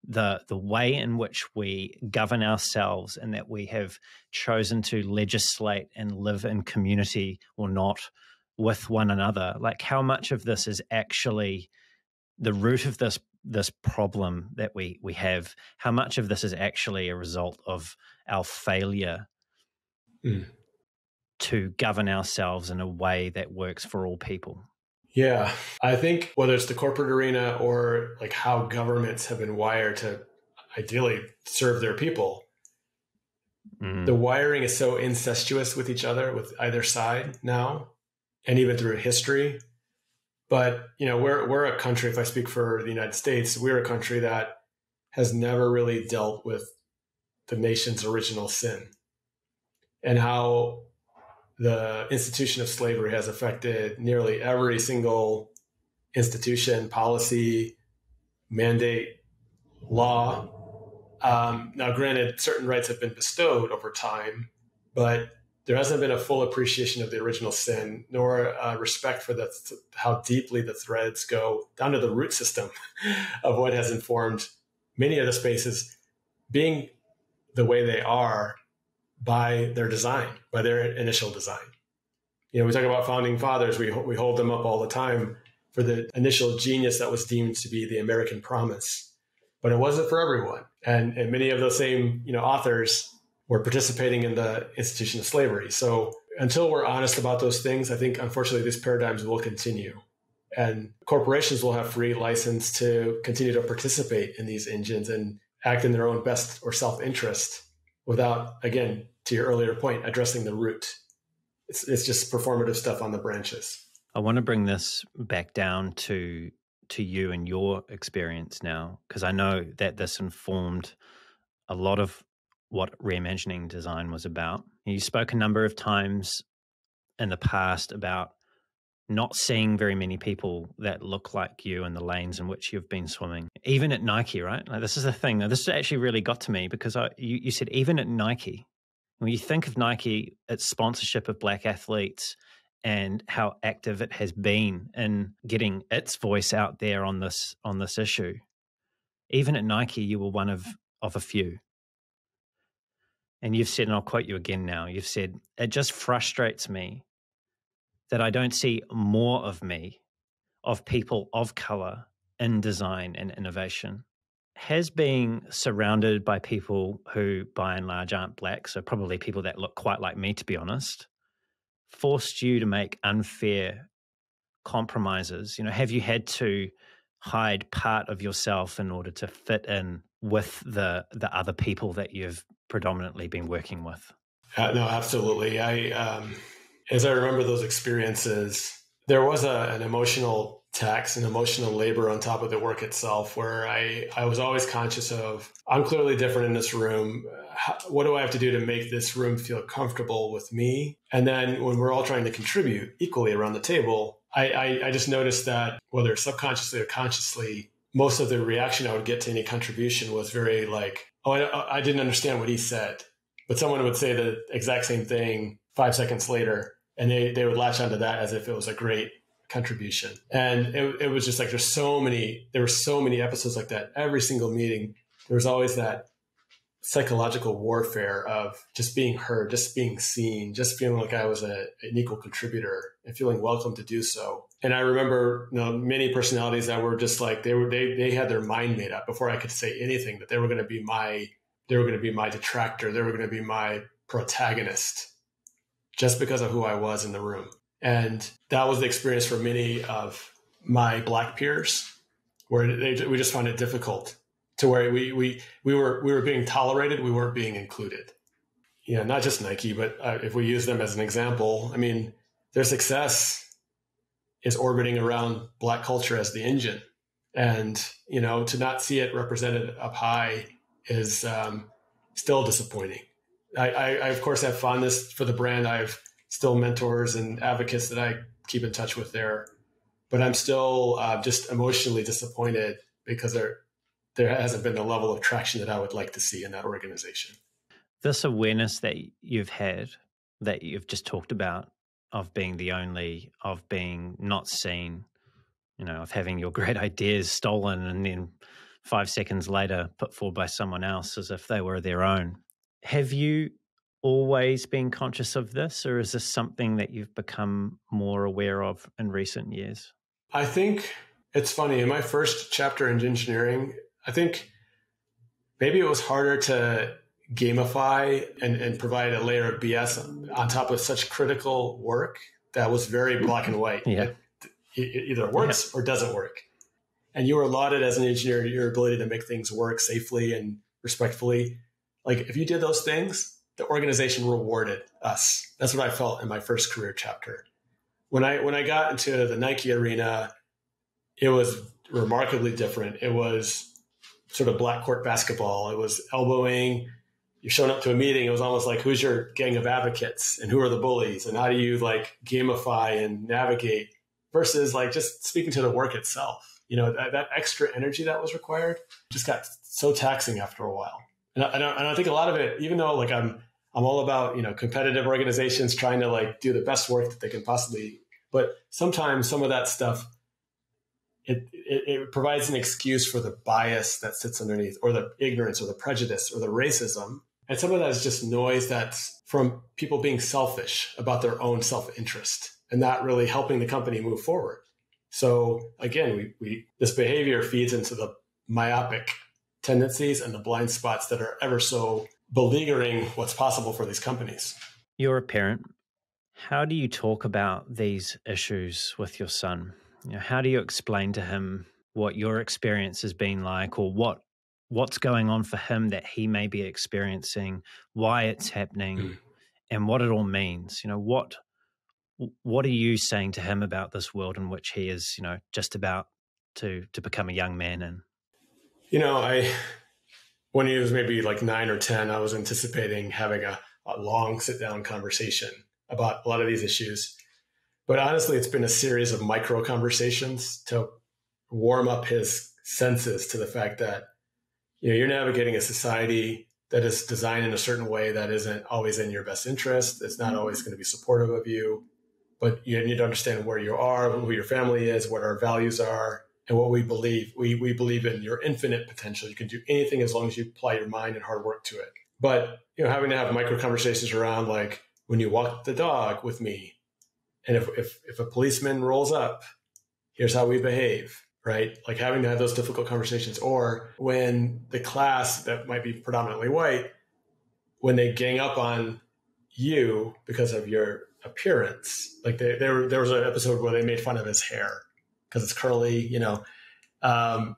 Speaker 1: the way in which we govern ourselves, and that we have chosen to legislate and live in community or not with one another. Like, how much of this is actually the root of this problem that we have? How much of this is actually a result of our failure to govern ourselves in a way that works for all people?
Speaker 2: Yeah, I think whether it's the corporate arena or like how governments have been wired to ideally serve their people, the wiring is so incestuous with each other, with either side now, and even through history. But, we're a country, if I speak for the United States, we're a country that has never really dealt with the nation's original sin, and how the institution of slavery has affected nearly every single institution, policy, mandate, law. Now, granted, certain rights have been bestowed over time, but there hasn't been a full appreciation of the original sin, nor respect for how deeply the threads go down to the root system of what has informed many of the spaces being the way they are by their design, by their initial design. We talk about founding fathers, we hold them up all the time for the initial genius that was deemed to be the American promise, but it wasn't for everyone. And many of those same, authors we're participating in the institution of slavery. So until we're honest about those things, I think, unfortunately, these paradigms will continue. And corporations will have free license to continue to participate in these engines and act in their own best or self-interest without, again, to your earlier point, addressing the root. It's just performative stuff on the branches.
Speaker 1: I want to bring this back down to you and your experience now, because I know that this informed a lot of what reimagining design was about. You spoke a number of times in the past about not seeing very many people that look like you in the lanes in which you've been swimming. Even at Nike, right? Like, this is the thing. Now, this actually really got to me because you said even at Nike, when you think of Nike, its sponsorship of Black athletes and how active it has been in getting its voice out there on this issue, even at Nike, you were one of a few. And you've said, and I'll quote you again now, you've said, it just frustrates me that I don't see more of me, of people of color in design and innovation. Has being surrounded by people who by and large aren't Black, so probably people that look quite like me, to be honest, forced you to make unfair compromises? You know, have you had to hide part of yourself in order to fit in with the other people that you've predominantly been working with?
Speaker 2: No, absolutely. As I remember those experiences, there was an emotional tax and emotional labor on top of the work itself, where I was always conscious of, I'm clearly different in this room. What do I have to do to make this room feel comfortable with me? And then when we're all trying to contribute equally around the table, I just noticed that whether subconsciously or consciously, most of the reaction I would get to any contribution was very like, oh, I didn't understand what he said. But someone would say the exact same thing 5 seconds later, and they would latch onto that as if it was a great contribution. And it was just like, there were so many episodes like that. Every single meeting, there was always that psychological warfare of just being heard, just being seen, just feeling like I was an equal contributor and feeling welcome to do so. And I remember, many personalities that were just like, they had their mind made up before I could say anything, that they were going to be my detractor. They were going to be my protagonist just because of who I was in the room. And that was the experience for many of my Black peers, where we just found it difficult, to where we were being tolerated, we weren't being included. Not just Nike, but if we use them as an example, I mean, their success is orbiting around Black culture as the engine. And, to not see it represented up high is still disappointing. I of course have fondness for the brand. I have still mentors and advocates that I keep in touch with there, but I'm still just emotionally disappointed because there hasn't been the level of traction that I would like to see in that organization.
Speaker 1: This awareness that you've had, that you've just talked about, of being the only, of being not seen, of having your great ideas stolen and then 5 seconds later put forward by someone else as if they were their own. Have you always been conscious of this, or is this something that you've become more aware of in recent years?
Speaker 2: I think it's funny. In my first chapter in engineering, I think maybe it was harder to gamify and provide a layer of BS on top of such critical work that was very black and white.
Speaker 1: Yeah.
Speaker 2: It either works or doesn't work. And you were lauded as an engineer, your ability to make things work safely and respectfully. Like, if you did those things, the organization rewarded us. That's what I felt in my first career chapter. When I got into the Nike arena, it was remarkably different. It was sort of black court basketball. It was elbowing. You're showing up to a meeting. It was almost like, who's your gang of advocates and who are the bullies, and how do you gamify and navigate, versus just speaking to the work itself. That extra energy that was required just got so taxing after a while. And I think a lot of it, even though I'm all about, competitive organizations trying to do the best work that they can possibly, but sometimes some of that stuff, it provides an excuse for the bias that sits underneath, or the ignorance or the prejudice or the racism. And some of that is just noise that's from people being selfish about their own self-interest and not really helping the company move forward. So again, this behavior feeds into the myopic tendencies and the blind spots that are ever so beleaguering what's possible for these companies.
Speaker 1: You're a parent. How do you talk about these issues with your son? How do you explain to him what your experience has been like, or what's going on for him that he may be experiencing, why it's happening, and what it all means? What are you saying to him about this world in which he is, just about to become a young man in?
Speaker 2: When he was maybe like 9 or 10, I was anticipating having a long sit-down conversation about a lot of these issues. But honestly, it's been a series of micro conversations to warm up his senses to the fact that you're navigating a society that is designed in a certain way that isn't always in your best interest. It's not always going to be supportive of you, but you need to understand where you are, who your family is, what our values are, and what we believe. We believe in your infinite potential. You can do anything as long as you apply your mind and hard work to it. But having to have micro conversations around, like, when you walk the dog with me, and if a policeman rolls up, here's how we behave, right? Like, having to have those difficult conversations. Or when the class that might be predominantly white, when they gang up on you because of your appearance. Like, there was an episode where they made fun of his hair because it's curly, that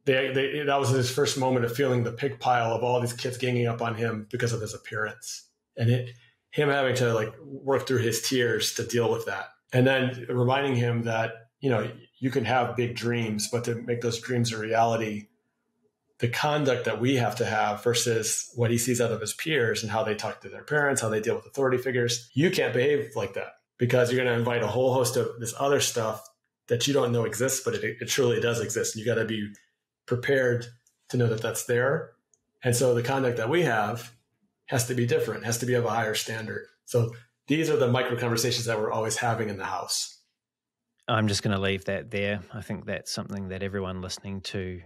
Speaker 2: was his first moment of feeling the pig pile of all these kids ganging up on him because of his appearance, and him having to work through his tears to deal with that. And then reminding him that, you can have big dreams, but to make those dreams a reality, the conduct that we have to have versus what he sees out of his peers and how they talk to their parents, how they deal with authority figures. You can't behave like that because you're going to invite a whole host of this other stuff that you don't know exists, but it truly does exist. And you got to be prepared to know that that's there. And so the conduct that we have has to be different, has to be of a higher standard. So these are the micro conversations that we're always having in the house.
Speaker 1: I'm just going to leave that there. I think that's something that everyone listening to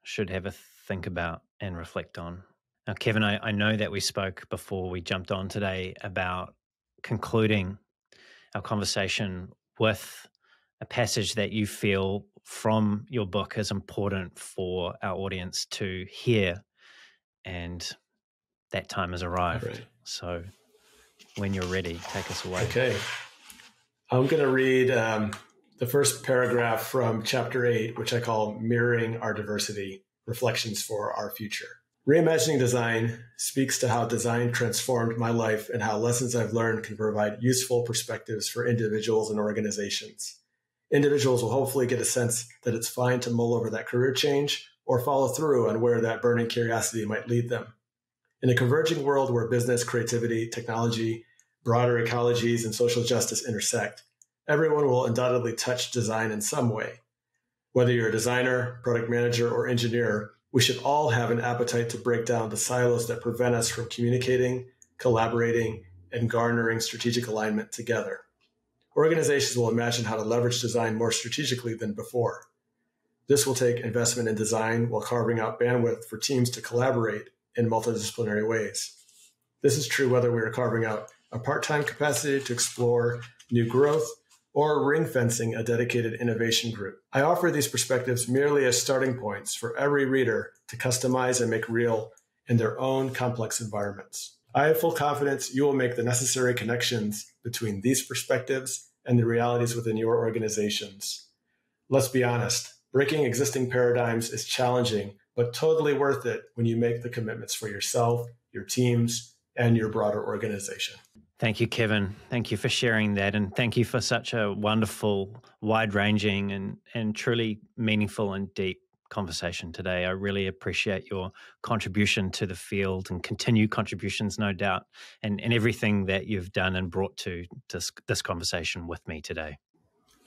Speaker 1: should have a think about and reflect on. Now, Kevin, I know that we spoke before we jumped on today about concluding our conversation with a passage that you feel from your book is important for our audience to hear. And that time has arrived. Right. So when you're ready, take us away.
Speaker 2: Okay. I'm going to read the first paragraph from chapter 8, which I call Mirroring Our Diversity, Reflections for Our Future. Reimagining Design speaks to how design transformed my life and how lessons I've learned can provide useful perspectives for individuals and organizations. Individuals will hopefully get a sense that it's fine to mull over that career change or follow through on where that burning curiosity might lead them. In a converging world where business, creativity, technology, broader ecologies, and social justice intersect, everyone will undoubtedly touch design in some way. Whether you're a designer, product manager, or engineer, we should all have an appetite to break down the silos that prevent us from communicating, collaborating, and garnering strategic alignment together. Organizations will imagine how to leverage design more strategically than before. This will take investment in design while carving out bandwidth for teams to collaborate in multidisciplinary ways. This is true whether we are carving out a part-time capacity to explore new growth or ring-fencing a dedicated innovation group. I offer these perspectives merely as starting points for every reader to customize and make real in their own complex environments. I have full confidence you will make the necessary connections between these perspectives and the realities within your organizations. Let's be honest, breaking existing paradigms is challenging, but totally worth it when you make the commitments for yourself, your teams, and your broader organization.
Speaker 1: Thank you, Kevin. Thank you for sharing that. And thank you for such a wonderful, wide-ranging and truly meaningful and deep conversation today. I really appreciate your contribution to the field and continued contributions, no doubt, and everything that you've done and brought to this conversation with me today.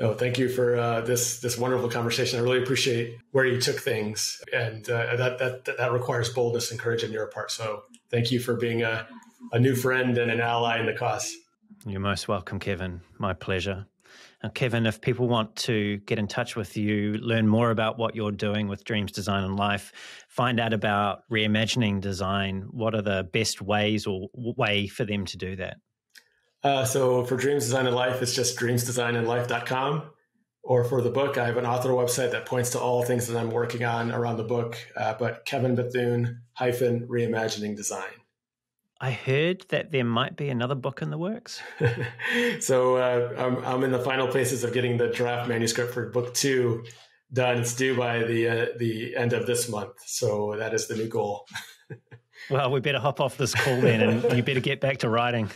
Speaker 2: Oh, thank you for this wonderful conversation. I really appreciate where you took things, and that requires boldness and courage on your part. So thank you for being a new friend and an ally in the cause.
Speaker 1: You're most welcome, Kevin. My pleasure. Now, Kevin, if people want to get in touch with you, learn more about what you're doing with Dreams, Design and Life, find out about Reimagining Design, what are the best ways or way for them to do that?
Speaker 2: So for Dreams, Design and Life, it's just dreamsdesignandlife.com. Or for the book, I have an author website that points to all things that I'm working on around the book, but Kevin Bethune -Reimagining Design.
Speaker 1: I heard that there might be another book in the works.
Speaker 2: So I'm in the final places of getting the draft manuscript for book 2 done. It's due by the end of this month. So that is the new goal.
Speaker 1: Well, we better hop off this call then, and you better get back to writing.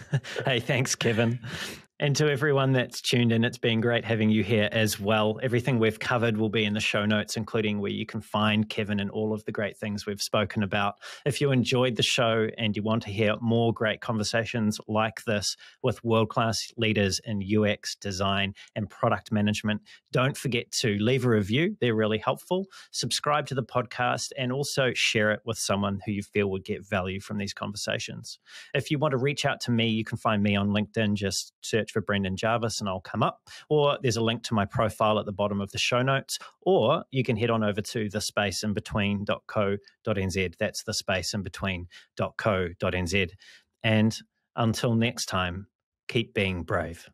Speaker 1: Hey, thanks, Kevin. And to everyone that's tuned in, it's been great having you here as well. Everything we've covered will be in the show notes, including where you can find Kevin and all of the great things we've spoken about. If you enjoyed the show and you want to hear more great conversations like this with world-class leaders in UX, design, and product management, don't forget to leave a review. They're really helpful. Subscribe to the podcast and also share it with someone who you feel would get value from these conversations. If you want to reach out to me, you can find me on LinkedIn. Just search for Brendan Jarvis and I'll come up. Or there's a link to my profile at the bottom of the show notes. Or you can head on over to thespaceinbetween.co.nz. That's thespaceinbetween.co.nz. And until next time, keep being brave.